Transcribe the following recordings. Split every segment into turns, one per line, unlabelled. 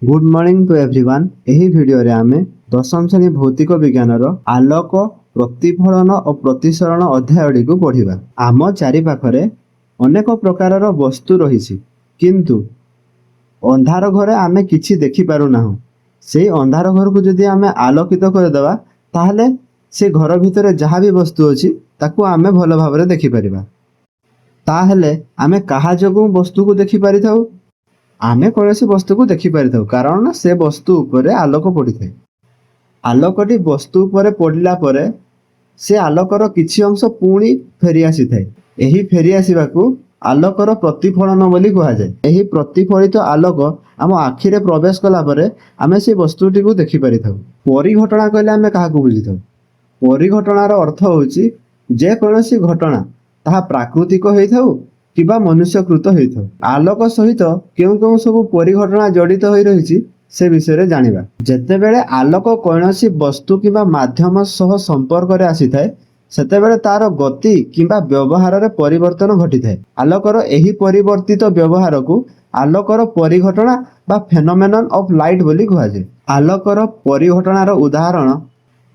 Good morning to everyone. एही video रे आमे दशम श्रेणी भौतिक विज्ञान आलोक प्रतिफलन और प्रतिसरण अध्याय को पढ़िबा। आम चारि पाखरे अनेक प्रकार वस्तु रही किंतु अंधार घरे आमे किछि देखि पारु नाहु। से अंधार घर को जदि आमे आलोकित कर देबा ताहले से घर भितर जहाँ भी वस्तु अछि ताकू आमे भल भाबरे देखि परिबा। ताहले आमे कहा जोगु वस्तु को देखि परिथाउ? आमे कौनसी वस्तु को देखि परिथाउ कारण से वस्तु उपरे आलोक पड़िथाय। आलोकटी वस्तु उपरे पड़िला परे से आलोकर किछि अंश पुणी फेरी आसीथाय। एही फेरी आसीबाकू आलोकर प्रतिफलन बोली कहा जाय। एही प्रतिफलित आलोक आम आखिरे प्रवेश कला परे आमे से वस्तुटी को देखि परिथाउ। परिघटना कहले आमे काहाकू बुझिथाउ? परिघटनार अर्थ होछि जे कौनसी घटना ताहा प्राकृतिक होइथाउ किबा मनुष्यकृत होइथाउ। आलोक सहित केउ केउ सब परिघटना जड़ित होई रहिछि से विषय रे जानिबा। जेतेबेले आलोक कौनसी वस्तु किबा माध्यम सह संपर्क रे आसीथाय सेतेबेले तार गति किबा व्यवहार रे परिवर्तन घटिथाय। आलोकर एही परिवर्तित व्यवहार को आलोकर परिघटना बा फेनोमेनन ऑफ लाइट बोली कहा जाय। आलोकर परिघटनार उदाहरण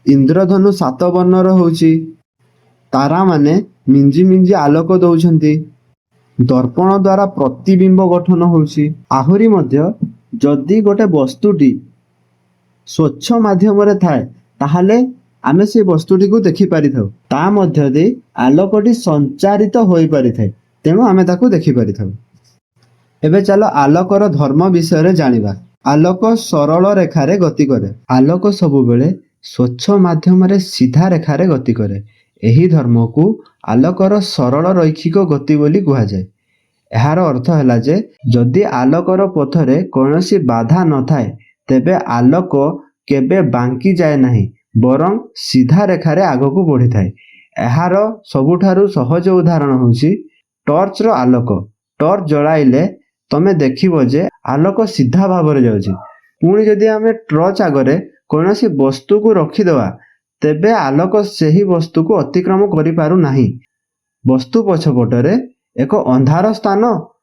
इंद्रधनु 7 वर्णर होछि। तारा माने मिंजी मिंजी आलोक दउछंती। दर्पण द्वारा प्रतिबिंब गठन होछि। आहुरी मध्य जदि गोटे वस्तुटी स्वच्छ माध्यम रे थाए ताहले आमे से वस्तुटी को देखि परिथाउ। ता मध्य दे आलोकटी संचारित होई परिथाय तेणु आमे ताकू देखि परिथाउ। एबे चलो आलोकर धर्म विषय रे जानिबा। आलोक सरल रेखा रे गति करे। आलोक सबु बेले स्वच्छ माध्यम रे सीधा रेखा रे गति करे। एही धर्म को आलोकर सरल रैखिक गति बोली कहा जाय। एहार अर्थ हैला जे जदि आलोकर पथरे कौनसी बाधा न थाए तेबे आलोक केबे बांकी जाए नहीं बरं सीधा रेखा रे आगो बढ़ी थाए। एहार सबुठारु सहज उदाहरण होछि टॉर्च रो आलोक। टॉर्च जलाइले तमे देखिबो जे आलोक सीधा भाव रे जाउछि। पुणी जदि आमे टॉर्च आगरे कौनसी वस्तु को रखी देवा तेबे आलोक सेही वस्तु को अतिक्रम करि पारु नाही। वस्तु पछपटरे एक अंधार स्थान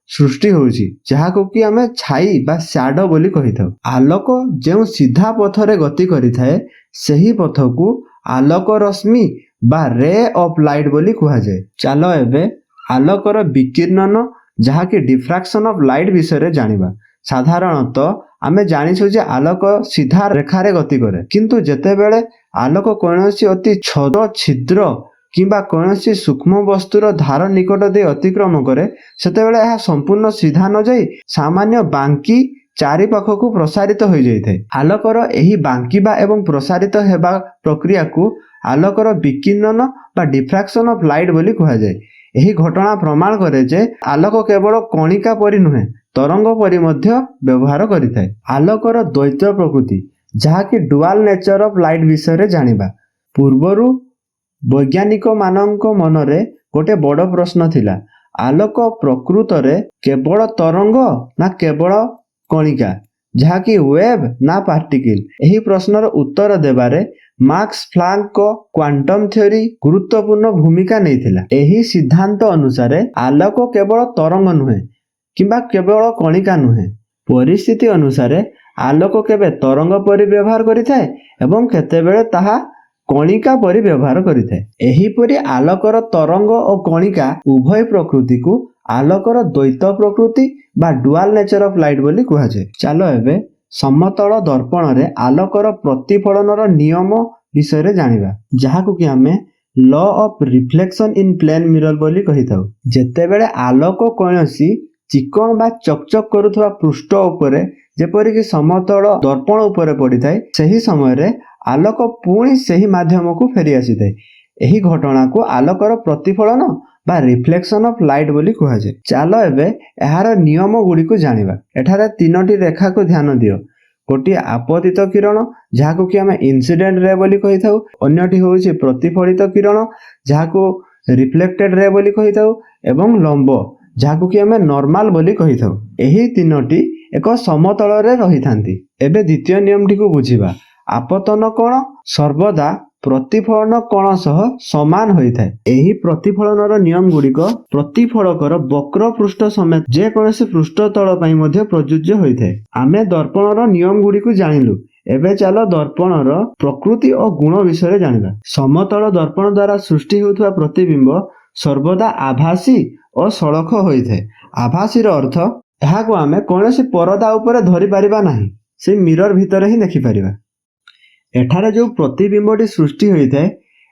सृष्टि होछि जहाको कि आमे छाई बा शैडो बोली कहिथाउ। आलोक जेउ सीधा पथरे गति करिथाए सेही पथ को आलोक रश्मि बा रे ऑफ लाइट बोली कहा जाय। चलो एबे आलोकर विकिरणन जहा कि डिफ्रैक्शन ऑफ लाइट विषय रे जानिबा। साधारणतः आमे जानिछु जे आलोक सीधा रेखा रे गति करे किंतु जेतेबेले आलोक कौनसी अति छोट छिद्र किंबा कौनसी सूक्ष्म वस्तुर धार निकट दे अतिक्रम करे सेतेबेले यह संपूर्ण सीधा न जाई सामान्य बांकी चारि पाख को प्रसारित हो जाइथाय। आलोकर एही बांकीबा एवं प्रसारित हेबा प्रक्रिया को आलोकर विकिरणन बा डिफ्रैक्शन ऑफ लाइट बोली कहा जाय। एही घटना प्रमाण करे जे आलोक केवल कणिका परि नुहे तरंग परि मध्य व्यवहार करिथाय। आलोकर द्वैत प्रकृति जहा कि डुअल नेचर ऑफ लाइट विषय रे जानिबा। पूर्वरु वैज्ञानिक मानक मनरे गोटे बड़ प्रश्न थिला आलोक प्रकृत रे केवल तरंग ना केवल कणिका जहा कि वेव ना पार्टिकल। एही प्रश्नर उत्तर देबारे मार्क्स प्लांक को क्वांटम थ्योरी गुरुत्वपूर्ण भूमिका नैथिला। एही सिद्धांत अनुसार आलोक केवल तरंग नुहे किंबा केवल कणिका नुहे। परिस्थिति अनुसार आलोक केबे तरंग परि व्यवहार करिथाय एवं केतेबेले ताहा कणिका परि व्यवहार करिथाय। एहीपरि आलोकर तरंग और कणिका उभय प्रकृति को आलोकर द्वैत प्रकृति बा डुअल नेचर ऑफ लाइट बोली कहा जाय। चलो एबे समतल दर्पण रे आलोकर प्रतिफलनर नियम विषय रे जानिबा जहाकू कि हमें law of reflection in plane mirror बोली कहिथाउ। जेतेबेले आलोक कौनसी चिकन बा चकचक करुथवा पृष्ठ उपरे जेपरि कि समतल दर्पण उपरे पड़िथाय सही समय रे आलोक पुणी सही माध्यम को फेरी आसीथाय। एही घटना को आलोकर प्रतिफलन बा रिफ्लेक्शन ऑफ लाइट बोली कहा जाय। चलो एबे एहार नियम गुडी को जानिबा। एठारे तीनोटी रेखा को ध्यान दियो। गोटी आपतित किरण जहाको कि हमें इंसिडेंट रे बोली कहिथाउ। अन्यटी होछि प्रतिफलित किरण जहाको रिफ्लेक्टेड रे बोली कहिथाउ एवं लंब जहाको कि हमें नॉर्मल बोली कहिथाउ। एही तीनोटी एक समतल रे रहिथांती। एबे द्वितीय नियमटी को बुझिबा। आपतन कोण सर्वदा ପ୍ରତିଫଳନ କୋଣ ସହ ସମାନ ହୋଇଥାଏ। ଏହି ପ୍ରତିଫଳନର ନିୟମ ଗୁଡ଼ିକ ପ୍ରତିଫଳକର ବକ୍ର ପୃଷ୍ଠ ସମେତ ଯେକୌଣସି ପୃଷ୍ଠ ତଳ ପାଇଁ ମଧ୍ୟ ପ୍ରଯୁଜ୍ୟ ହୋଇଥାଏ। ଆମେ ଦର୍ପଣର ନିୟମ ଗୁଡ଼ିକୁ ଜାଣିଲୁ। ଏବେ ଚାଲ ଦର୍ପଣର ପ୍ରକୃତି ଓ ଗୁଣ ବିଷୟରେ ଜାଣିବା। ସମତଳ ଦର୍ପଣ ଦ୍ୱାରା ସୃଷ୍ଟି ହେଉଥିବା ପ୍ରତିବିମ୍ବ ସର୍ବଦା ଆଭାସୀ ଓ ସଳଖ ହୋଇଥାଏ। ଆଭାସୀର ଅର୍ଥ ଏହାକୁ ଆମେ କୌଣସି ପରଦା ଉପରେ ଧରିପାରିବା ନାହିଁ, ସେ ମିରର ଭିତରେ ହିଁ ଦେଖିପାରିବା। ଏଠାରେ ଯେଉଁ ପ୍ରତିବିମ୍ବଟି ସୃଷ୍ଟି ହୋଇଥାଏ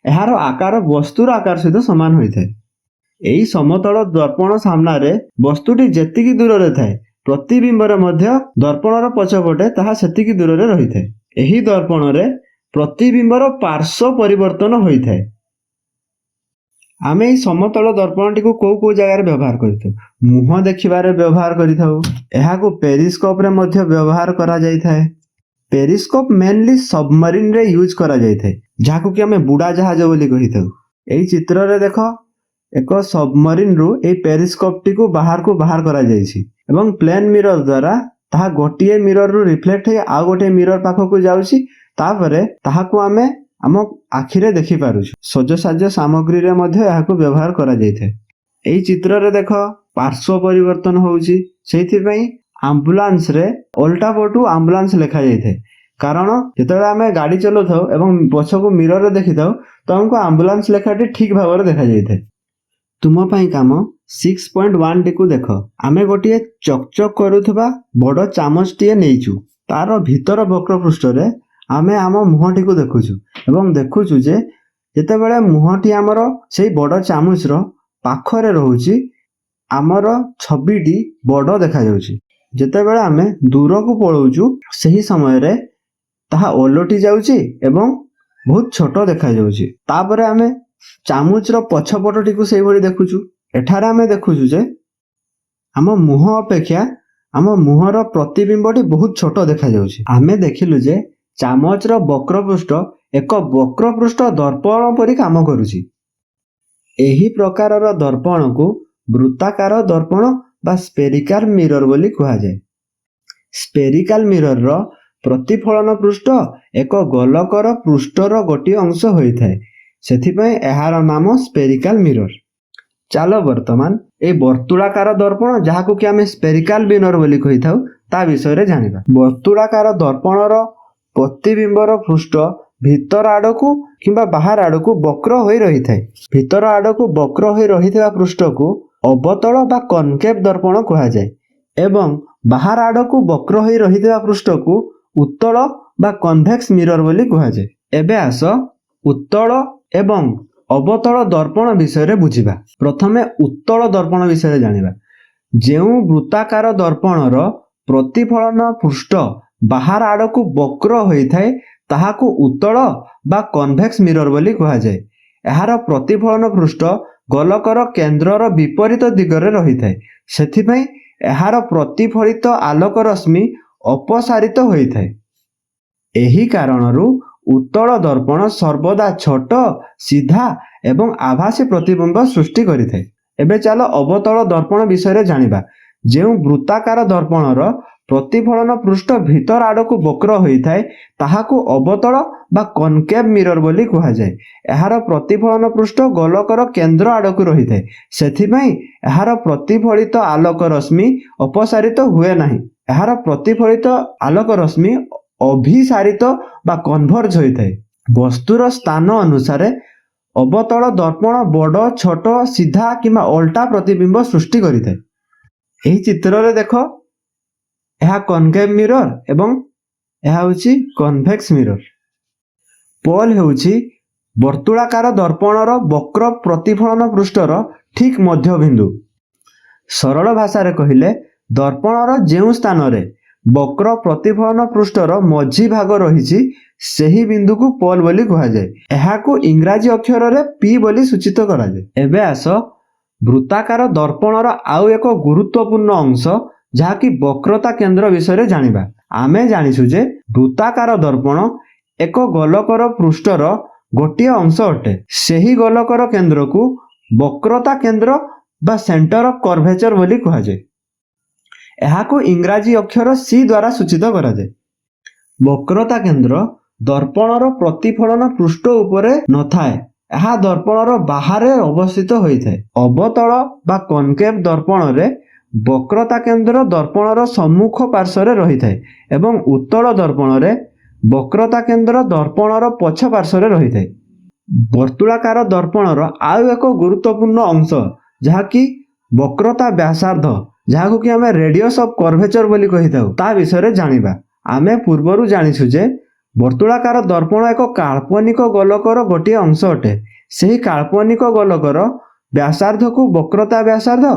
ଏହାର ଆକାର ବସ୍ତୁର ଆକାର ସହିତ ସମାନ ହୋଇଥାଏ। ଏହି ସମତଳ ଦର୍ପଣ ସାମ୍ନାରେ ବସ୍ତୁଟି ଯେତିକି ଦୂରରେ ଥାଏ ପ୍ରତିବିମ୍ବରେ ମଧ୍ୟ ଦର୍ପଣର ପଛପଟେ ତାହା ସେତିକି ଦୂରରେ ରହିଥାଏ। ଏହି ଦର୍ପଣରେ ପ୍ରତିବିମ୍ବର ପାର୍ଶ୍ୱ ପରିବର୍ତ୍ତନ ହୋଇଥାଏ। ଆମେ ଏହି ସମତଳ ଦର୍ପଣଟିକୁ କୋଉ ଜାଗାରେ ବ୍ୟବହାର କରିଥାଉ? ମୁହଁ ଦେଖିବାରେ ବ୍ୟବହାର କରିଥାଉ। ଏହାକୁ ପେରିସ୍କୋପରେ ମଧ୍ୟ ବ୍ୟବହାର କରାଯାଇଥାଏ। ପେରିସ୍କୋପ ମେନଲି ସବମରିନରେ ୟୁଜ୍ କରାଯାଇଥାଏ, ଯାହାକୁ କି ଆମେ ବୁଡ଼ା ଜାହାଜ ବୋଲି କହିଥାଉ। ଏହି ଚିତ୍ରରେ ଦେଖ, ଏକ ସବମରିନରୁ ଏହି ପେରିସ୍କୋପଟିକୁ ବାହାରକୁ ବାହାର କରାଯାଇଛି ଏବଂ ପ୍ଲେନ ମିରର ଦ୍ୱାରା ତାହା ଗୋଟିଏ ମିରରରୁ ରିଫ୍ଲେକ୍ଟ ହେଇ ଆଉ ଗୋଟିଏ ମିରର ପାଖକୁ ଯାଉଛି। ତାପରେ ତାହାକୁ ଆମେ ଆମ ଆଖିରେ ଦେଖିପାରୁଛୁ। ସଜସାଜ୍ୟ ସାମଗ୍ରୀରେ ମଧ୍ୟ ଏହାକୁ ବ୍ୟବହାର କରାଯାଇଥାଏ। ଏହି ଚିତ୍ରରେ ଦେଖ, ପାର୍ଶ୍ୱ ପରିବର୍ତ୍ତନ ହେଉଛି। ସେଇଥିପାଇଁ ଆମ୍ବୁଲାନ୍ସରେ ଓଲଟା ପଟୁ ଆମ୍ବୁଲାନ୍ସ ଲେଖାଯାଇଥାଏ, କାରଣ ଯେତେବେଳେ ଆମେ ଗାଡ଼ି ଚଲାଉଥାଉ ଏବଂ ପଛକୁ ମିରରରେ ଦେଖିଥାଉ ତ ଆମକୁ ଆମ୍ବୁଲାନ୍ସ ଲେଖାଟି ଠିକ୍ ଭାବରେ ଦେଖାଯାଇଥାଏ। ତୁମ ପାଇଁ କାମ 6.1ଟିକୁ ଦେଖ। ଆମେ ଗୋଟିଏ ଚକଚକ୍ କରୁଥିବା ବଡ଼ ଚାମଚଟିଏ ନେଇଛୁ। ତାର ଭିତର ବକ୍ର ପୃଷ୍ଠରେ ଆମେ ଆମ ମୁହଁଟିକୁ ଦେଖୁଛୁ ଏବଂ ଦେଖୁଛୁ ଯେ ଯେତେବେଳେ ମୁହଁଟି ଆମର ସେଇ ବଡ଼ ଚାମଚର ପାଖରେ ରହୁଛି ଆମର ଛବିଟି ବଡ଼ ଦେଖାଯାଉଛି। ଯେତେବେଳେ ଆମେ ଦୂରକୁ ପଳାଉଛୁ ସେହି ସମୟରେ ତାହା ଓଲଟି ଯାଉଛି ଏବଂ ବହୁତ ଛୋଟ ଦେଖାଯାଉଛି। ତାପରେ ଆମେ ଚାମଚର ପଛପଟଟିକୁ ସେଇଭଳି ଦେଖୁଛୁ। ଏଠାରେ ଆମେ ଦେଖୁଛୁ ଯେ ଆମ ମୁହଁ ଅପେକ୍ଷା ଆମ ମୁହଁର ପ୍ରତିବିମ୍ବଟି ବହୁତ ଛୋଟ ଦେଖାଯାଉଛି। ଆମେ ଦେଖିଲୁ ଯେ ଚାମଚର ବକ୍ରପୃଷ୍ଠ ଏକ ବକ୍ରପୃଷ୍ଠ ଦର୍ପଣ ପରି କାମ କରୁଛି। ଏହି ପ୍ରକାରର ଦର୍ପଣକୁ ବୃତ୍ତାକାର ଦର୍ପଣ ବା ସ୍ପେରିକାଲ ମିରର ବୋଲି କୁହାଯାଏ। ସ୍ପେରିକାଲ ମିରରର ପ୍ରତିଫଳନ ପୃଷ୍ଠ ଏକ ଗୋଲକର ପୃଷ୍ଠର ଗୋଟିଏ ଅଂଶ ହୋଇଥାଏ, ସେଥିପାଇଁ ଏହାର ନାମ ସ୍ପେରିକାଲ ମିରର। ଚାଲ ବର୍ତ୍ତମାନ ଏହି ବର୍ତ୍ତୁଳାକାର ଦର୍ପଣ, ଯାହାକୁ କି ଆମେ ସ୍ପେରିକାଲ ମିରର ବୋଲି କହିଥାଉ, ତା ବିଷୟରେ ଜାଣିବା। ବର୍ତ୍ତୁଳାକାର ଦର୍ପଣର ପ୍ରତିବିମ୍ବର ପୃଷ୍ଠ ଭିତର ଆଡ଼କୁ କିମ୍ବା ବାହାର ଆଡ଼କୁ ବକ୍ର ହୋଇ ରହିଥାଏ। ଭିତର ଆଡ଼କୁ ବକ୍ର ହୋଇ ରହିଥିବା ପୃଷ୍ଠକୁ ଅବତଳ ବା କନକେଭ ଦର୍ପଣ କୁହାଯାଏ ଏବଂ ବାହାର ଆଡ଼କୁ ବକ୍ର ହୋଇ ରହିଥିବା ପୃଷ୍ଠକୁ ଉତ୍ତଳ ବା କନଭେକ୍ସ ମିରର ବୋଲି କୁହାଯାଏ। ଏବେ ଆସ ଉତ୍ତଳ ଏବଂ ଅବତଳ ଦର୍ପଣ ବିଷୟରେ ବୁଝିବା। ପ୍ରଥମେ ଉତ୍ତଳ ଦର୍ପଣ ବିଷୟରେ ଜାଣିବା। ଯେଉଁ ବୃତ୍ତାକାର ଦର୍ପଣର ପ୍ରତିଫଳନ ପୃଷ୍ଠ ବାହାର ଆଡ଼କୁ ବକ୍ର ହୋଇଥାଏ ତାହାକୁ ଉତ୍ତଳ ବା କନଭେକ୍ସ ମିରର ବୋଲି କୁହାଯାଏ। ଏହାର ପ୍ରତିଫଳନ ପୃଷ୍ଠ ଗୋଲକର କେନ୍ଦ୍ରର ବିପରୀତ ଦିଗରେ ରହିଥାଏ, ସେଥିପାଇଁ ଏହାର ପ୍ରତିଫଳିତ ଆଲୋକ ରଶ୍ମି ଅପସାରିତ ହୋଇଥାଏ। ଏହି କାରଣରୁ ଉତ୍ତଳ ଦର୍ପଣ ସର୍ବଦା ଛୋଟ, ସିଧା ଏବଂ ଆଭାସୀ ପ୍ରତିବିମ୍ବ ସୃଷ୍ଟି କରିଥାଏ। ଏବେ ଚାଲ ଅବତଳ ଦର୍ପଣ ବିଷୟରେ ଜାଣିବା। ଯେଉଁ ବୃତ୍ତାକାର ଦର୍ପଣର ପ୍ରତିଫଳନ ପୃଷ୍ଠ ଭିତର ଆଡ଼କୁ ବକ୍ର ହୋଇଥାଏ ତାହାକୁ ଅବତଳ ବା କନକେଭ ମିରର ବୋଲି କୁହାଯାଏ। ଏହାର ପ୍ରତିଫଳନ ପୃଷ୍ଠ ଗୋଲକର କେନ୍ଦ୍ର ଆଡ଼କୁ ରହିଥାଏ, ସେଥିପାଇଁ ଏହାର ପ୍ରତିଫଳିତ ଆଲୋକ ରଶ୍ମି ଅପସାରିତ ହୁଏ ନାହିଁ। ଏହାର ପ୍ରତିଫଳିତ ଆଲୋକ ରଶ୍ମି ଅଭିସାରିତ ବା କନଭର୍ଜ ହୋଇଥାଏ। ବସ୍ତୁର ସ୍ଥାନ ଅନୁସାରେ ଅବତଳ ଦର୍ପଣ ବଡ଼, ଛୋଟ, ସିଧା କିମ୍ବା ଓଲଟା ପ୍ରତିବିମ୍ବ ସୃଷ୍ଟି କରିଥାଏ। ଏହି ଚିତ୍ରରେ ଦେଖ, ଏହା କନକେଭ ମିରର ଏବଂ ଏହା ହେଉଛି କନଭେକ୍ସ ମିରର। ପୋଲ ହେଉଛି ବର୍ତ୍ତୁଳାକାର ଦର୍ପଣର ବକ୍ର ପ୍ରତିଫଳନ ପୃଷ୍ଠର ଠିକ୍ ମଧ୍ୟବିନ୍ଦୁ। ସରଳ ଭାଷାରେ କହିଲେ, ଦର୍ପଣର ଯେଉଁ ସ୍ଥାନରେ ବକ୍ର ପ୍ରତିଫଳନ ପୃଷ୍ଠର ମଝି ଭାଗ ରହିଛି ସେହି ବିନ୍ଦୁକୁ ପୋଲ ବୋଲି କୁହାଯାଏ। ଏହାକୁ ଇଂରାଜୀ ଅକ୍ଷରରେ P ବୋଲି ସୂଚିତ କରାଯାଏ। ଏବେ ଆସ ବୃତ୍ତାକାର ଦର୍ପଣର ଆଉ ଏକ ଗୁରୁତ୍ୱପୂର୍ଣ୍ଣ ଅଂଶ, ଯାହାକି ବକ୍ରତା କେନ୍ଦ୍ର ବିଷୟରେ ଜାଣିବା। ଆମେ ଜାଣିଛୁ ଯେ ବୃତ୍ତାକାର ଦର୍ପଣ ଏକ ଗୋଲକର ପୃଷ୍ଠର ଗୋଟିଏ ଅଂଶ ଅଟେ। ସେହି ଗୋଲକର କେନ୍ଦ୍ରକୁ ବକ୍ରତା କେନ୍ଦ୍ର ବା ସେଣ୍ଟର ଅଫ କର୍ଭେଚର ବୋଲି କୁହାଯାଏ। ଏହାକୁ ଇଂରାଜୀ ଅକ୍ଷର C ଦ୍ୱାରା ସୂଚିତ କରାଯାଏ। ବକ୍ରତା କେନ୍ଦ୍ର ଦର୍ପଣର ପ୍ରତିଫଳନ ପୃଷ୍ଠ ଉପରେ ନଥାଏ, ଏହା ଦର୍ପଣର ବାହାରେ ଅବସ୍ଥିତ ହୋଇଥାଏ। ଅବତଳ ବା କନକେଭ ଦର୍ପଣରେ ବକ୍ରତା କେନ୍ଦ୍ର ଦର୍ପଣର ସମ୍ମୁଖ ପାର୍ଶ୍ୱରେ ରହିଥାଏ ଏବଂ ଉତ୍ତଳ ଦର୍ପଣରେ ବକ୍ରତା କେନ୍ଦ୍ର ଦର୍ପଣର ପଛ ପାର୍ଶ୍ୱରେ ରହିଥାଏ। ବର୍ତ୍ତୁଳାକାର ଦର୍ପଣର ଆଉ ଏକ ଗୁରୁତ୍ୱପୂର୍ଣ୍ଣ ଅଂଶ ଯାହାକି ବକ୍ରତା ବ୍ୟାସାର୍ଦ୍ଧ, ଯାହାକୁ କି ଆମେ ରେଡିୟସ୍ ଅଫ୍ କର୍ଭେଚର ବୋଲି କହିଥାଉ, ତା ବିଷୟରେ ଜାଣିବା। ଆମେ ପୂର୍ବରୁ ଜାଣିଛୁ ଯେ ବର୍ତ୍ତୁଳାକାର ଦର୍ପଣ ଏକ କାଳ୍ପନିକ ଗୋଲକର ଗୋଟିଏ ଅଂଶ ଅଟେ। ସେହି କାଳ୍ପନିକ ଗୋଲକର ବ୍ୟାସାର୍ଦ୍ଧକୁ ବକ୍ରତା ବ୍ୟାସାର୍ଦ୍ଧ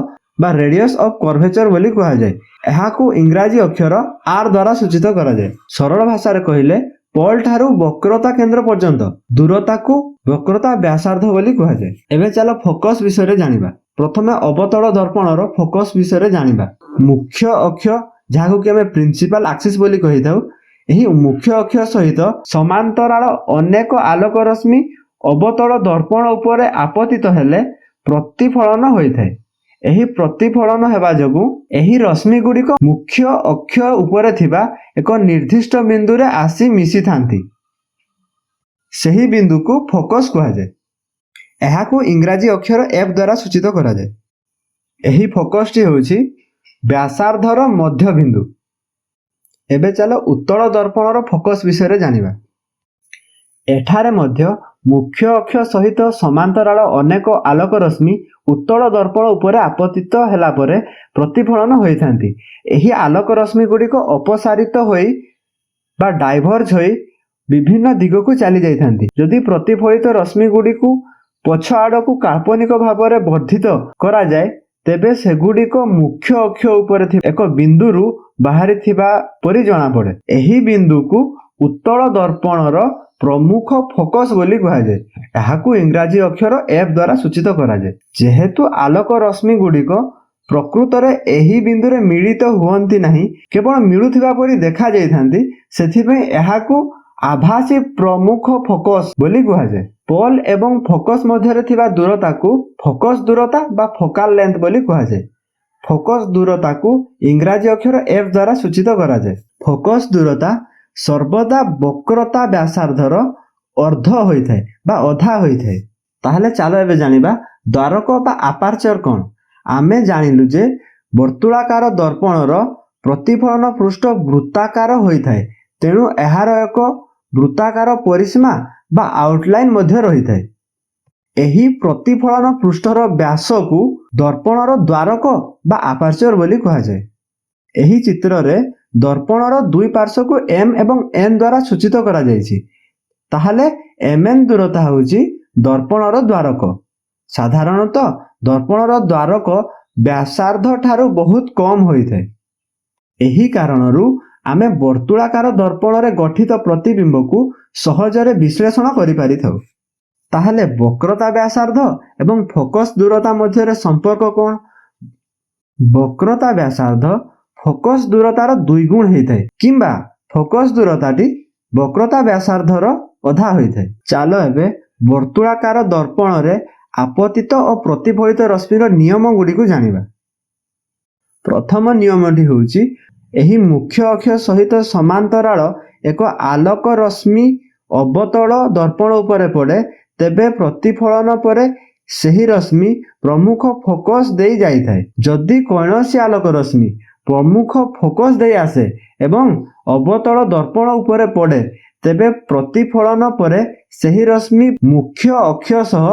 ବା ରେଡିୟସ୍ ଅଫ୍ କର୍ଭେଚର ବୋଲି କୁହାଯାଏ। ଏହାକୁ ଇଂରାଜୀ ଅକ୍ଷର R ଦ୍ୱାରା ସୂଚିତ କରାଯାଏ। ସରଳ ଭାଷାରେ କହିଲେ ପୋଲ ଠାରୁ ବକ୍ରତା କେନ୍ଦ୍ର ପର୍ଯ୍ୟନ୍ତ ଦୂରତାକୁ ବକ୍ରତା ବ୍ୟାସାର୍ଦ୍ଧ ବୋଲି କୁହାଯାଏ। ଏବେ ଚାଲ ଫୋକସ ବିଷୟରେ ଜାଣିବା। ପ୍ରଥମେ ଅବତଳ ଦର୍ପଣର ଫୋକସ ବିଷୟରେ ଜାଣିବା। ମୁଖ୍ୟ ଅକ୍ଷ, ଯାହାକୁ କି ଆମେ ପ୍ରିନ୍ସିପାଲ ଆକ୍ସିସ୍ ବୋଲି କହିଥାଉ, ଏହି ମୁଖ୍ୟ ଅକ୍ଷ ସହିତ ସମାନ୍ତରାଳ ଅନେକ ଆଲୋକ ରଶ୍ମି ଅବତଳ ଦର୍ପଣ ଉପରେ ଆପତିତ ହେଲେ ପ୍ରତିଫଳନ ହୋଇଥାଏ। ଏହି ପ୍ରତିଫଳନ ହେବା ଯୋଗୁଁ ଏହି ରଶ୍ମି ଗୁଡ଼ିକ ମୁଖ୍ୟ ଅକ୍ଷ ଉପରେ ଥିବା ଏକ ନିର୍ଦ୍ଦିଷ୍ଟ ବିନ୍ଦୁରେ ଆସି ମିଶିଥାନ୍ତି। ସେହି ବିନ୍ଦୁକୁ ଫୋକସ କୁହାଯାଏ। ଏହାକୁ ଇଂରାଜୀ ଅକ୍ଷର F ଦ୍ୱାରା ସୂଚିତ କରାଯାଏ। ଏହି ଫୋକସଟି ହେଉଛି ବ୍ୟାସାର୍ଦ୍ଧର ମଧ୍ୟବିନ୍ଦୁ। ଏବେ ଚାଲ ଉତ୍ତଳ ଦର୍ପଣର ଫୋକସ ବିଷୟରେ ଜାଣିବା। ଏଠାରେ ମଧ୍ୟ ମୁଖ୍ୟ ଅକ୍ଷ ସହିତ ସମାନ୍ତରାଳ ଅନେକ ଆଲୋକ ରଶ୍ମି ଉତ୍ତଳ ଦର୍ପଣ ଉପରେ ଆପତିତ ହେଲା ପରେ ପ୍ରତିଫଳନ ହୋଇଥାନ୍ତି। ଏହି ଆଲୋକ ରଶ୍ମି ଗୁଡ଼ିକ ଅପସାରିତ ହୋଇ ବା ଡାଇଭର୍ଜ ହୋଇ ବିଭିନ୍ନ ଦିଗକୁ ଚାଲି ଯାଇଥାନ୍ତି। ଯଦି ପ୍ରତିଫଳିତ ରଶ୍ମି ଗୁଡ଼ିକୁ ପଛ ଆଡ଼କୁ କାଳ୍ପନିକ ଭାବରେ ବର୍ଦ୍ଧିତ କରାଯାଏ, ତେବେ ସେଗୁଡ଼ିକ ମୁଖ୍ୟ ଅକ୍ଷ ଉପରେ ଥିବା ଏକ ବିନ୍ଦୁରୁ ବାହାରିଥିବା ପରି ଜଣାପଡ଼େ। ଏହି ବିନ୍ଦୁକୁ ଉତ୍ତଳ ଦର୍ପଣର ପ୍ରମୁଖ ଫୋକସ ବୋଲି କୁହାଯାଏ। ଏହାକୁ ଇଂରାଜୀ ଅକ୍ଷର F ଦ୍ୱାରା ସୂଚିତ କରାଯାଏ। ଯେହେତୁ ଆଲୋକ ରଶ୍ମି ଗୁଡ଼ିକ ପ୍ରକୃତରେ ଏହି ବିନ୍ଦୁରେ ମିଳିତ ହୁଅନ୍ତି ନାହିଁ, କେବଳ ମିଳୁଥିବା ପରି ଦେଖାଯାଇଥାନ୍ତି, ସେଥିପାଇଁ ଏହାକୁ ଆଭାସୀ ପ୍ରମୁଖ ଫୋକସ ବୋଲି କୁହାଯାଏ। ପୋଲ ଏବଂ ଫୋକସ ମଧ୍ୟରେ ଥିବା ଦୂରତାକୁ ଫୋକସ ଦୂରତା ବା ଫୋକାଲ ଲେନ୍ଥ ବୋଲି କୁହାଯାଏ। ଫୋକସ ଦୂରତାକୁ ଇଂରାଜୀ ଅକ୍ଷର F ଦ୍ୱାରା ସୂଚିତ କରାଯାଏ। ଫୋକସ ଦୂରତା ସର୍ବଦା ବକ୍ରତା ବ୍ୟାସାର୍ଦ୍ଧର ଅର୍ଦ୍ଧ ହୋଇଥାଏ ବା ଅଧା ହୋଇଥାଏ। ତାହେଲେ ଚାଲ ଏବେ ଜାଣିବା ଦ୍ୱାରକ ବା ଆପାର୍ଚର କ'ଣ। ଆମେ ଜାଣିଲୁ ଯେ ବର୍ତ୍ତୁଳାକାର ଦର୍ପଣର ପ୍ରତିଫଳନ ପୃଷ୍ଠ ବୃତ୍ତାକାର ହୋଇଥାଏ, ତେଣୁ ଏହାର ଏକ ବୃତ୍ତାକାର ପରିସୀମା ବା ଆଉଟଲାଇନ ମଧ୍ୟ ରହିଥାଏ। ଏହି ପ୍ରତିଫଳନ ପୃଷ୍ଠର ବ୍ୟାସକୁ ଦର୍ପଣର ଦ୍ୱାରକ ବା ଆପାର୍ଚର ବୋଲି କୁହାଯାଏ। ଏହି ଚିତ୍ରରେ ଦର୍ପଣର ଦୁଇ ପାର୍ଶ୍ୱକୁ M ଏବଂ N ଦ୍ୱାରା ସୂଚିତ କରାଯାଇଛି। ତାହେଲେ MN ଦୂରତା ହେଉଛି ଦର୍ପଣର ଦ୍ୱାରକ। ସାଧାରଣତଃ ଦର୍ପଣର ଦ୍ୱାରକ ବ୍ୟାସାର୍ଦ୍ଧ ଠାରୁ ବହୁତ କମ ହୋଇଥାଏ। ଏହି କାରଣରୁ ଆମେ ବର୍ତ୍ତୁଳାକାର ଦର୍ପଣରେ ଗଠିତ ପ୍ରତିବିମ୍ବକୁ ସହଜରେ ବିଶ୍ଳେଷଣ କରିପାରିଥାଉ। ତାହେଲେ ବକ୍ରତା ବ୍ୟାସାର୍ଦ୍ଧ ଏବଂ ଫୋକସ ଦୂରତା ମଧ୍ୟରେ ସମ୍ପର୍କ କ'ଣ? ବକ୍ରତା ବ୍ୟାସାର୍ଦ୍ଧ ଫୋକସ ଦୂରତାର ଦ୍ୱିଗୁଣ ହୋଇଥାଏ, କିମ୍ବା ଫୋକସ ଦୂରତାଟି ବକ୍ରତା ବ୍ୟାସାର୍ଦ୍ଧର ଅଧା ହୋଇଥାଏ। ଚାଲ ଏବେ ବର୍ତ୍ତୁଳାକାର ଦର୍ପଣରେ ଆପତିତ ଓ ପ୍ରତିଫଳିତ ରଶ୍ମିର ନିୟମ ଗୁଡ଼ିକୁ ଜାଣିବା। ପ୍ରଥମ ନିୟମଟି ହେଉଛି, ଏହି ମୁଖ୍ୟ ଅକ୍ଷ ସହିତ ସମାନ୍ତରାଳ ଏକ ଆଲୋକ ରଶ୍ମି ଅବତଳ ଦର୍ପଣ ଉପରେ ପଡ଼େ, ତେବେ ପ୍ରତିଫଳନ ପରେ ସେହି ରଶ୍ମି ପ୍ରମୁଖ ଫୋକସ ଦେଇ ଯାଇଥାଏ। ଯଦି କୌଣସି ଆଲୋକ ରଶ୍ମି ପ୍ରମୁଖ ଫୋକସ ଦେଇ ଆସେ ଏବଂ ଅବତଳ ଦର୍ପଣ ଉପରେ ପଡ଼େ, ତେବେ ପ୍ରତିଫଳନ ପରେ ସେହି ରଶ୍ମି ମୁଖ୍ୟ ଅକ୍ଷ ସହ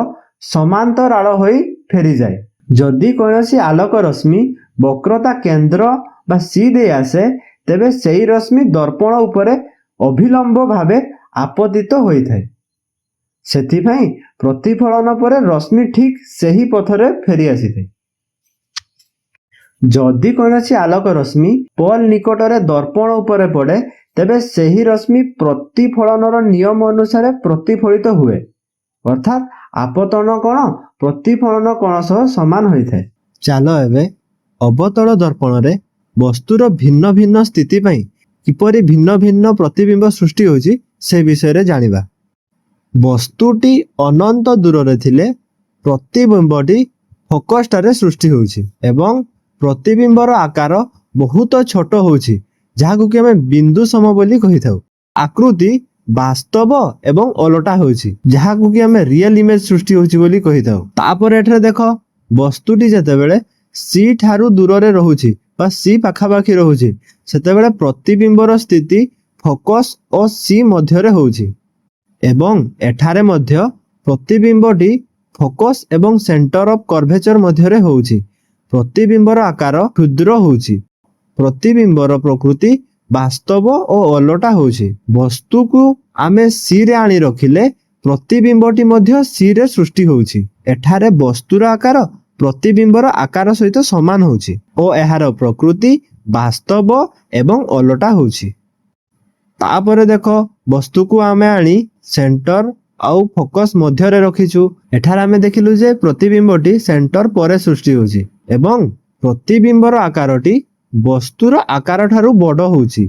ସମାନ୍ତରାଳ ହୋଇ ଫେରିଯାଏ। ଯଦି କୌଣସି ଆଲୋକ ରଶ୍ମି ବକ୍ରତା କେନ୍ଦ୍ର ବା C ଦେଇ ଆସେ, ତେବେ ସେହି ରଶ୍ମି ଦର୍ପଣ ଉପରେ ଅଭିଲମ୍ବ ଭାବେ ଆପତିତ ହୋଇଥାଏ। ସେଥିପାଇଁ ପ୍ରତିଫଳନ ପରେ ରଶ୍ମି ଠିକ୍ ସେହି ପଥରେ ଫେରି ଆସିଥାଏ। ଯଦି କୌଣସି ଆଲୋକ ରଶ୍ମି ପୋଲ ନିକଟରେ ଦର୍ପଣ ଉପରେ ପଡ଼େ, ତେବେ ସେହି ରଶ୍ମି ପ୍ରତିଫଳନର ନିୟମ ଅନୁସାରେ ପ୍ରତିଫଳିତ ହୁଏ, ଅର୍ଥାତ୍ ଆପତନ କୋଣ ପ୍ରତିଫଳନ କୋଣ ସହ ସମାନ ହୋଇଥାଏ। ଚାଲ ଏବେ ଅବତଳ ଦର୍ପଣରେ ବସ୍ତୁର ଭିନ୍ନ ଭିନ୍ନ ସ୍ଥିତି ପାଇଁ କିପରି ଭିନ୍ନ ଭିନ୍ନ ପ୍ରତିବିମ୍ବ ସୃଷ୍ଟି ହେଉଛି ସେ ବିଷୟରେ ଜାଣିବା। ବସ୍ତୁଟି ଅନନ୍ତ ଦୂରରେ ଥିଲେ ପ୍ରତିବିମ୍ବଟି ଫୋକସଠାରେ ସୃଷ୍ଟି ହେଉଛି ଏବଂ ପ୍ରତିବିମ୍ବର ଆକାର ବହୁତ ଛୋଟ ହେଉଛି, ଯାହାକୁ କି ଆମେ ବିନ୍ଦୁ ସମ ବୋଲି କହିଥାଉ। ଆକୃତି ବାସ୍ତବ ଏବଂ ଓଲଟା ହେଉଛି, ଯାହାକୁ କି ଆମେ ରିଏଲ ଇମେଜ ସୃଷ୍ଟି ହେଉଛି ବୋଲି କହିଥାଉ। ତାପରେ ଏଠାରେ ଦେଖ, ବସ୍ତୁଟି ଯେତେବେଳେ ସି ଠାରୁ ଦୂରରେ ରହୁଛି ବା ସି ପାଖାପାଖି ରହୁଛି, ସେତେବେଳେ ପ୍ରତିବିମ୍ବର ସ୍ଥିତି ଫୋକସ୍ ଓ ସି ମଧ୍ୟରେ ହେଉଛି। ଏବଂ ଏଠାରେ ମଧ୍ୟ ପ୍ରତିବିମ୍ବଟି ଫୋକସ୍ ଏବଂ ସେଣ୍ଟର ଅଫ୍ କର୍ଭେଚର ମଧ୍ୟରେ ହେଉଛି। ପ୍ରତିବିମ୍ବର ଆକାର କ୍ଷୁଦ୍ର ହେଉଛି। ପ୍ରତିବିମ୍ବର ପ୍ରକୃତି ବାସ୍ତବ ଓ ଓଲଟା ହେଉଛି। ବସ୍ତୁକୁ ଆମେ ସି ରେ ଆଣି ରଖିଲେ ପ୍ରତିବିମ୍ବଟି ମଧ୍ୟ ସି ରେ ସୃଷ୍ଟି ହେଉଛି। ଏଠାରେ ବସ୍ତୁର ଆକାର ପ୍ରତିବିମ୍ବର ଆକାର ସହିତ ସମାନ ହେଉଛି ଓ ଏହାର ପ୍ରକୃତି ବାସ୍ତବ ଏବଂ ଓଲଟା ହେଉଛି। ତାପରେ ଦେଖ, ବସ୍ତୁକୁ ଆମେ ଆଣି ସେଣ୍ଟର ଆଉ ଫୋକସ୍ ମଧ୍ୟରେ ରଖିଛୁ। ଏଠାରେ ଆମେ ଦେଖିଲୁ ଯେ ପ୍ରତିବିମ୍ବଟି ସେଣ୍ଟର ପରେ ସୃଷ୍ଟି ହେଉଛି ଏବଂ ପ୍ରତିବିମ୍ବର ଆକାରଟି ବସ୍ତୁର ଆକାର ଠାରୁ ବଡ଼ ହେଉଛି।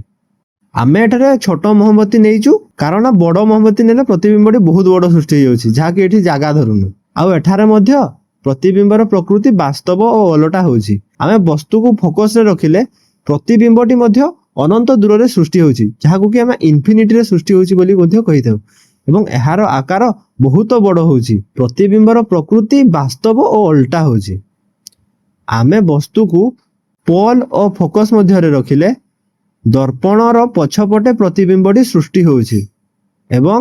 ଆମେ ଏଠାରେ ଛୋଟ ମହମବତୀ ନେଇଛୁ କାରଣ ବଡ଼ ମହମବତୀ ନେଲେ ପ୍ରତିବିମ୍ବଟି ବହୁତ ବଡ଼ ସୃଷ୍ଟି ହେଇଯାଉଛି, ଯାହାକି ଏଠି ଜାଗା ଧରୁନି। ଆଉ ଏଠାରେ ମଧ୍ୟ ପ୍ରତିବିମ୍ବର ପ୍ରକୃତି ବାସ୍ତବ ଓ ଓଲଟା ହେଉଛି। ଆମେ ବସ୍ତୁକୁ ଫୋକସରେ ରଖିଲେ ପ୍ରତିବିମ୍ବଟି ମଧ୍ୟ ଅନନ୍ତ ଦୂରରେ ସୃଷ୍ଟି ହେଉଛି, ଯାହାକୁ କି ଆମେ ଇନଫିନିଟିରେ ସୃଷ୍ଟି ହେଉଛି ବୋଲି ମଧ୍ୟ କହିଥାଉ ଏବଂ ଏହାର ଆକାର ବହୁତ ବଡ଼ ହେଉଛି। ପ୍ରତିବିମ୍ବର ପ୍ରକୃତି ବାସ୍ତବ ଓ ଓଲଟା ହେଉଛି। ଆମେ ବସ୍ତୁକୁ ପୋଲ ଓ ଫୋକସ୍ ମଧ୍ୟରେ ରଖିଲେ ଦର୍ପଣର ପଛପଟେ ପ୍ରତିବିମ୍ବଟି ସୃଷ୍ଟି ହେଉଛି ଏବଂ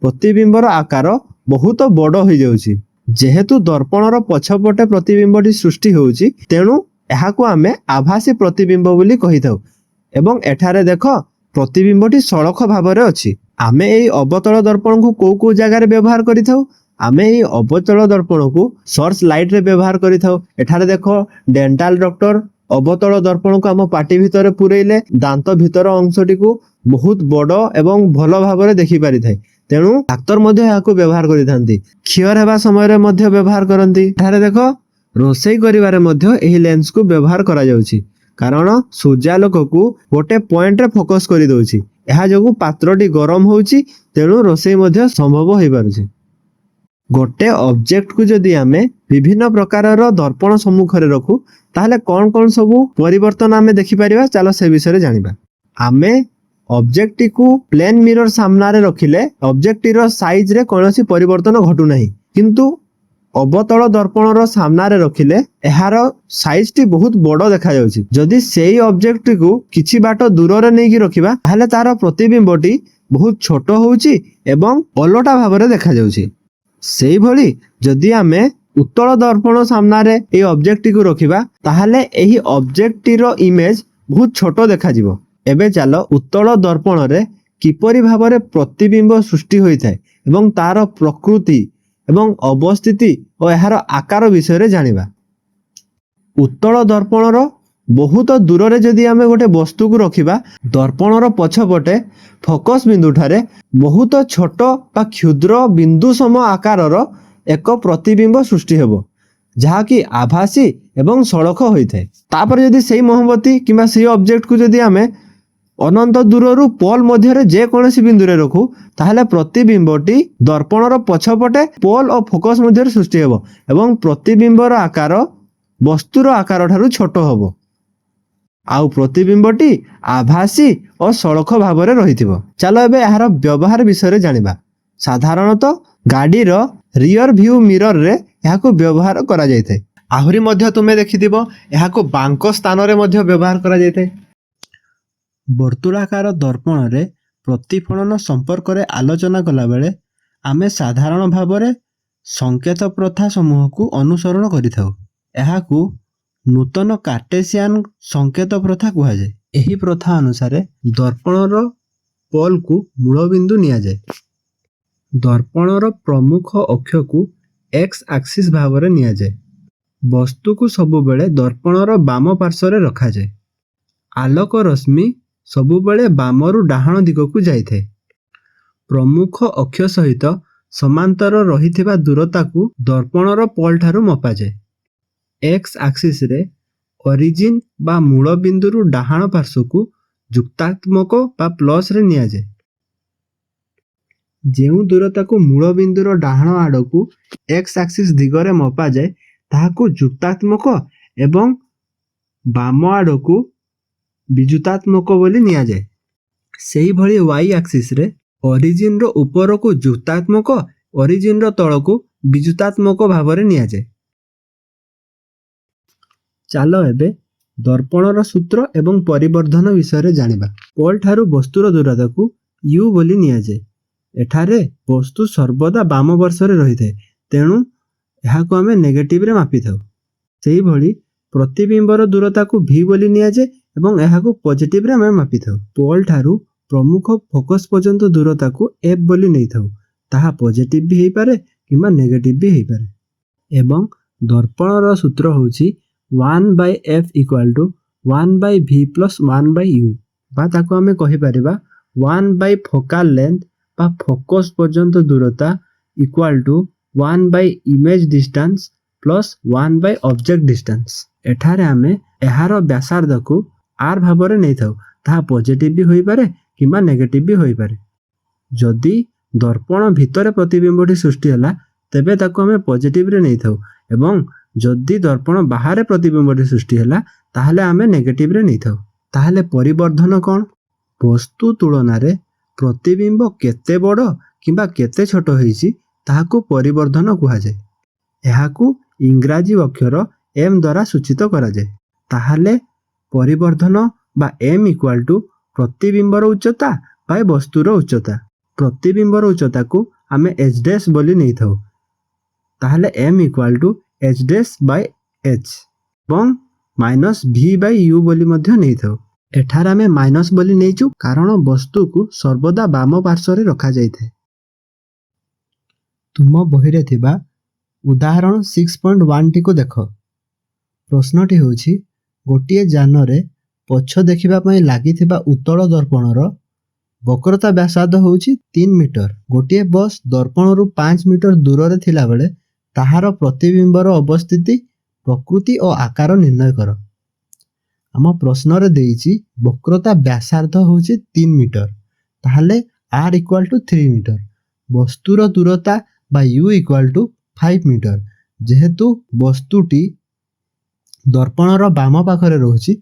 ପ୍ରତିବିମ୍ବର ଆକାର ବହୁତ ବଡ଼ ହୋଇଯାଉଛି। ଯେହେତୁ ଦର୍ପଣର ପଛପଟେ ପ୍ରତିବିମ୍ବଟି ସୃଷ୍ଟି ହେଉଛି, ତେଣୁ ଏହାକୁ ଆମେ ଆଭାସୀ ପ୍ରତିବିମ୍ବ ବୋଲି କହିଥାଉ ଏବଂ ଏଠାରେ ଦେଖ, ପ୍ରତିବିମ୍ବଟି ସଳଖ ଭାବରେ ଅଛି। ଆମେ ଏହି ଅବତଳ ଦର୍ପଣକୁ କୋଉ କୋଉ ଜାଗାରେ ବ୍ୟବହାର କରିଥାଉ? ଆମେ ଏହି ଅବତଳ ଦର୍ପଣକୁ ସର୍ଚ୍ଚ ଲାଇଟରେ ବ୍ୟବହାର କରିଥାଉ। ଏଠାରେ ଦେଖ, ଡେଣ୍ଟାଲ ଡକ୍ଟର ଅବତଳ ଦର୍ପଣକୁ ଆମ ପାଟି ଭିତରେ ପୁରେଇଲେ ଦାନ୍ତ ଭିତର ଅଂଶଟିକୁ ବହୁତ ବଡ଼ ଏବଂ ଭଲ ଭାବରେ ଦେଖିପାରିଥାଏ। ତେଣୁ ଡାକ୍ତର ମଧ୍ୟ ଏହାକୁ ବ୍ୟବହାର କରିଥାନ୍ତି। କ୍ଷୟର ହେବା ସମୟରେ ମଧ୍ୟ ବ୍ୟବହାର କରନ୍ତି। ଏଠାରେ ଦେଖ, ରୋଷେଇ କରିବାରେ ମଧ୍ୟ ଏହି ଲେନ୍ସକୁ ବ୍ୟବହାର କରାଯାଉଛି କାରଣ ସୂର୍ଯ୍ୟାଲୋକକୁ ଗୋଟେ ପଏଣ୍ଟରେ ଫୋକସ୍ କରିଦେଉଛି। ଏହା ଯୋଗୁଁ ପାତ୍ରଟି ଗରମ ହେଉଛି, ତେଣୁ ରୋଷେଇ ମଧ୍ୟ ସମ୍ଭବ ହୋଇପାରୁଛି। ଗୋଟେ ଅବଜେକ୍ଟକୁ ଯଦି ଆମେ ବିଭିନ୍ନ ପ୍ରକାରର ଦର୍ପଣ ସମ୍ମୁଖରେ ରଖୁ, ତାହେଲେ କ'ଣ କ'ଣ ସବୁ ପରିବର୍ତ୍ତନ ଆମେ ଦେଖିପାରିବା? ଚାଲ ସେ ବିଷୟରେ ଜାଣିବା। ଆମେ ଅବଜେକ୍ଟଟିକୁ ପ୍ଲେନ ମିରର ସାମ୍ନାରେ ରଖିଲେ ଅବଜେକ୍ଟଟିର ସାଇଜରେ କୌଣସି ପରିବର୍ତ୍ତନ ଘଟୁନାହିଁ, କିନ୍ତୁ ଅବତଳ ଦର୍ପଣର ସାମ୍ନାରେ ରଖିଲେ ଏହାର ସାଇଜଟି ବହୁତ ବଡ଼ ଦେଖାଯାଉଛି। ଯଦି ସେଇ ଅବଜେକ୍ଟଟିକୁ କିଛି ବାଟ ଦୂରରେ ନେଇକି ରଖିବା, ତାହେଲେ ତାର ପ୍ରତିବିମ୍ବଟି ବହୁତ ଛୋଟ ହେଉଛି ଏବଂ ଓଲଟା ଭାବରେ ଦେଖାଯାଉଛି। ସେଇଭଳି ଯଦି ଆମେ ଉତ୍ତଳ ଦର୍ପଣ ସାମ୍ନାରେ ଏହି ଅବଜେକ୍ଟଟିକୁ ରଖିବା, ତାହେଲେ ଏହି ଅବଜେକ୍ଟଟିର ଇମେଜ ବହୁତ ଛୋଟ ଦେଖାଯିବ। ଏବେ ଚାଲ ଉତ୍ତଳ ଦର୍ପଣରେ କିପରି ଭାବରେ ପ୍ରତିବିମ୍ବ ସୃଷ୍ଟି ହୋଇଥାଏ ଏବଂ ତାର ପ୍ରକୃତି ଏବଂ ଅବସ୍ଥିତି ଓ ଏହାର ଆକାର ବିଷୟରେ ଜାଣିବା। ଉତ୍ତଳ ଦର୍ପଣର ବହୁତ ଦୂରରେ ଯଦି ଆମେ ଗୋଟେ ବସ୍ତୁକୁ ରଖିବା, ଦର୍ପଣର ପଛପଟେ ଫୋକସ୍ ବିନ୍ଦୁଠାରେ ବହୁତ ଛୋଟ ବା କ୍ଷୁଦ୍ର ବିନ୍ଦୁ ସମ ଆକାରର ଏକ ପ୍ରତିବିମ୍ବ ସୃଷ୍ଟି ହେବ, ଯାହାକି ଆଭାସୀ ଏବଂ ସଳଖ ହୋଇଥାଏ। ତାପରେ ଯଦି ସେଇ ମହମବତୀ କିମ୍ବା ସେଇ ଅବଜେକ୍ଟକୁ ଯଦି ଆମେ ଅନନ୍ତ ଦୂରରୁ ପୋଲ ମଧ୍ୟରେ ଯେକୌଣସି ବିନ୍ଦୁରେ ରଖୁ, ତାହେଲେ ପ୍ରତିବିମ୍ବଟି ଦର୍ପଣର ପଛପଟେ ପୋଲ ଓ ଫୋକସ୍ ମଧ୍ୟରେ ସୃଷ୍ଟି ହେବ ଏବଂ ପ୍ରତିବିମ୍ବର ଆକାର ବସ୍ତୁର ଆକାର ଠାରୁ ଛୋଟ ହେବ ଆଉ ପ୍ରତିବିମ୍ବଟି ଆଭାସୀ ଓ ସଳଖ ଭାବରେ ରହିଥିବ। ଚାଲ ଏବେ ଏହାର ବ୍ୟବହାର ବିଷୟରେ ଜାଣିବା। ସାଧାରଣତଃ ଗାଡ଼ିର ରିୟର ଭ୍ୟୁ ମିରରରେ ଏହାକୁ ବ୍ୟବହାର କରାଯାଇଥାଏ। ଆହୁରି ମଧ୍ୟ ତୁମେ ଦେଖିଥିବ ଏହାକୁ ବାଙ୍କ ସ୍ଥାନରେ ମଧ୍ୟ ବ୍ୟବହାର କରାଯାଇଥାଏ। ବର୍ତ୍ତୁଳାକାର ଦର୍ପଣରେ ପ୍ରତିଫଳନ ସମ୍ପର୍କରେ ଆଲୋଚନା କଲାବେଳେ ଆମେ ସାଧାରଣ ଭାବରେ ସଂକେତ ପ୍ରଥା ସମୂହକୁ ଅନୁସରଣ କରିଥାଉ। ଏହାକୁ ନୂତନ କାର୍ଟେସିଆନ ସଂକେତ ପ୍ରଥା କୁହାଯାଏ। ଏହି ପ୍ରଥା ଅନୁସାରେ ଦର୍ପଣର ପୋଲକୁ ମୂଳବିନ୍ଦୁ ନିଆଯାଏ। ଦର୍ପଣର ପ୍ରମୁଖ ଅକ୍ଷକୁ ଏକ୍ସ ଆକ୍ସିସ୍ ଭାବରେ ନିଆଯାଏ। ବସ୍ତୁକୁ ସବୁବେଳେ ଦର୍ପଣର ବାମ ପାର୍ଶ୍ୱରେ ରଖାଯାଏ। ଆଲୋକ ରଶ୍ମି ସବୁବେଳେ ବାମରୁ ଡାହାଣ ଦିଗକୁ ଯାଇଥାଏ। ପ୍ରମୁଖ ଅକ୍ଷ ସହିତ ସମାନ୍ତର ରହିଥିବା ଦୂରତାକୁ ଦର୍ପଣର ପୋଲ ଠାରୁ ମପାଯାଏ। ଏକ୍ସ ଆକ୍ସିସରେ ଅରିଜିନ ବା ମୂଳ ବିନ୍ଦୁରୁ ଡାହାଣ ପାର୍ଶ୍ୱକୁ ଯୁକ୍ତାତ୍ମକ ବା ପ୍ଲସରେ ନିଆଯାଏ। ଯେଉଁ ଦୂରତାକୁ ମୂଳ ବିନ୍ଦୁର ଡାହାଣ ଆଡ଼କୁ ଏକ୍ସ ଆକ୍ସିସ୍ ଦିଗରେ ମପାଯାଏ, ତାହାକୁ ଯୁକ୍ତାତ୍ମକ ଏବଂ ବାମ ଆଡ଼କୁ ବିଯୁକ୍ତାତ୍ମକ ବୋଲି ନିଆଯାଏ। ସେହିଭଳି ୱାଇ ଆକ୍ସିସରେ ଅରିଜିନ୍ର ଉପରକୁ ଯୁକ୍ତାତ୍ମକ, ଅରିଜିନ୍ର ତଳକୁ ବିଯୁକ୍ତାତ୍ମକ ଭାବରେ ନିଆଯାଏ। ଚାଲ ଏବେ ଦର୍ପଣର ସୂତ୍ର ଏବଂ ପରିବର୍ଦ୍ଧନ ବିଷୟରେ ଜାଣିବା। ପୋଲ ଠାରୁ ବସ୍ତୁର ଦୂରତାକୁ u ବୋଲି ନିଆଯାଏ। ଏଠାରେ ବସ୍ତୁ ସର୍ବଦା ବାମ ପାର୍ଶ୍ୱରେ ରହିଥାଏ, ତେଣୁ ଏହାକୁ ଆମେ ନେଗେଟିଭରେ ମାପିଥାଉ। ସେହିଭଳି ପ୍ରତିବିମ୍ବର ଦୂରତାକୁ v ବୋଲି ନିଆଯାଏ ଏବଂ ଏହାକୁ ପଜିଟିଭରେ ଆମେ ମାପିଥାଉ। ପୋଲ ଠାରୁ ପ୍ରମୁଖ ଫୋକସ୍ ପର୍ଯ୍ୟନ୍ତ ଦୂରତାକୁ f ବୋଲି ନେଇଥାଉ। ତାହା ପଜିଟିଭ ବି ହେଇପାରେ କିମ୍ବା ନେଗେଟିଭ ବି ହେଇପାରେ। ଏବଂ ଦର୍ପଣର ସୂତ୍ର ହେଉଛି 1/f = 1/v + 1/u, ବା ତାକୁ ଆମେ କହିପାରିବା 1/ଫୋକାଲ ଲେନ୍ଥ ବା ଫୋକସ୍ ପର୍ଯ୍ୟନ୍ତ ଦୂରତା = 1/ଇମେଜ ଡିଷ୍ଟାନ୍ସ + 1/ଅବଜେକ୍ଟ ଡିଷ୍ଟାନ୍ସ। ଏଠାରେ ଆମେ ଏହାର ବ୍ୟାସାର୍ଦ୍ଧକୁ r ଭାବରେ ନେଇଥାଉ। ତାହା ପଜିଟିଭ ବି ହୋଇପାରେ କିମ୍ବା ନେଗେଟିଭ ବି ହୋଇପାରେ। ଯଦି ଦର୍ପଣ ଭିତରେ ପ୍ରତିବିମ୍ବଟି ସୃଷ୍ଟି ହେଲା ତେବେ ତାକୁ ଆମେ ପଜିଟିଭରେ ନେଇଥାଉ ଏବଂ ଯଦି ଦର୍ପଣ ବାହାରେ ପ୍ରତିବିମ୍ବଟି ସୃଷ୍ଟି ହେଲା ତାହେଲେ ଆମେ ନେଗେଟିଭରେ ନେଇଥାଉ। ତାହେଲେ ପରିବର୍ଦ୍ଧନ କ'ଣ? ବସ୍ତୁ ତୁଳନାରେ ପ୍ରତିବିମ୍ବ କେତେ ବଡ଼ କିମ୍ବା କେତେ ଛୋଟ ହେଇଛି ତାହାକୁ ପରିବର୍ଦ୍ଧନ କୁହାଯାଏ। ଏହାକୁ ଇଂରାଜୀ ଅକ୍ଷର m ଦ୍ୱାରା ସୂଚିତ କରାଯାଏ। ତାହେଲେ ପରିବର୍ଦ୍ଧନ ବା m = ପ୍ରତିବିମ୍ବର ଉଚ୍ଚତା ବା ବସ୍ତୁର ଉଚ୍ଚତା। ପ୍ରତିବିମ୍ବର ଉଚ୍ଚତାକୁ ଆମେ h' ବୋଲି ନେଇଥାଉ। ତାହେଲେ m = h'/h ଏବଂ -v/u ବୋଲି ମଧ୍ୟ ନେଇଥାଉ। ଏଠାରେ ଆମେ ମାଇନସ୍ ବୋଲି ନେଇଛୁ କାରଣ ବସ୍ତୁକୁ ସର୍ବଦା ବାମ ପାର୍ଶ୍ୱରେ ରଖାଯାଇଥାଏ। ତୁମ ବହିରେ ଥିବା ଉଦାହରଣ 6.1ଟିକୁ ଦେଖ। ପ୍ରଶ୍ନଟି ହେଉଛି, ଗୋଟିଏ ଯାନରେ ପଛ ଦେଖିବା ପାଇଁ ଲାଗିଥିବା ଉତ୍ତଳ ଦର୍ପଣର ବକ୍ରତା ବ୍ୟାସାର୍ଦ୍ଧ ହେଉଛି 3 ମିଟର। ଗୋଟିଏ ବସ୍ ଦର୍ପଣରୁ 5 ମିଟର ଦୂରରେ ଥିଲାବେଳେ ତାହାର ପ୍ରତିବିମ୍ବର ଅବସ୍ଥିତି, ପ୍ରକୃତି ଓ ଆକାର ନିର୍ଣ୍ଣୟ କର। ଆମ ପ୍ରଶ୍ନରେ ଦେଇଛି ବକ୍ରତା ବ୍ୟାସାର୍ଦ୍ଧ ହେଉଛି 3 ମିଟର, ତାହେଲେ r = 3 ମିଟର। ବସ୍ତୁର ଦୂରତା ବା u = 5 ମିଟର। ଯେହେତୁ ବସ୍ତୁଟି ଦର୍ପଣର ବାମ ପାଖରେ ରହୁଛି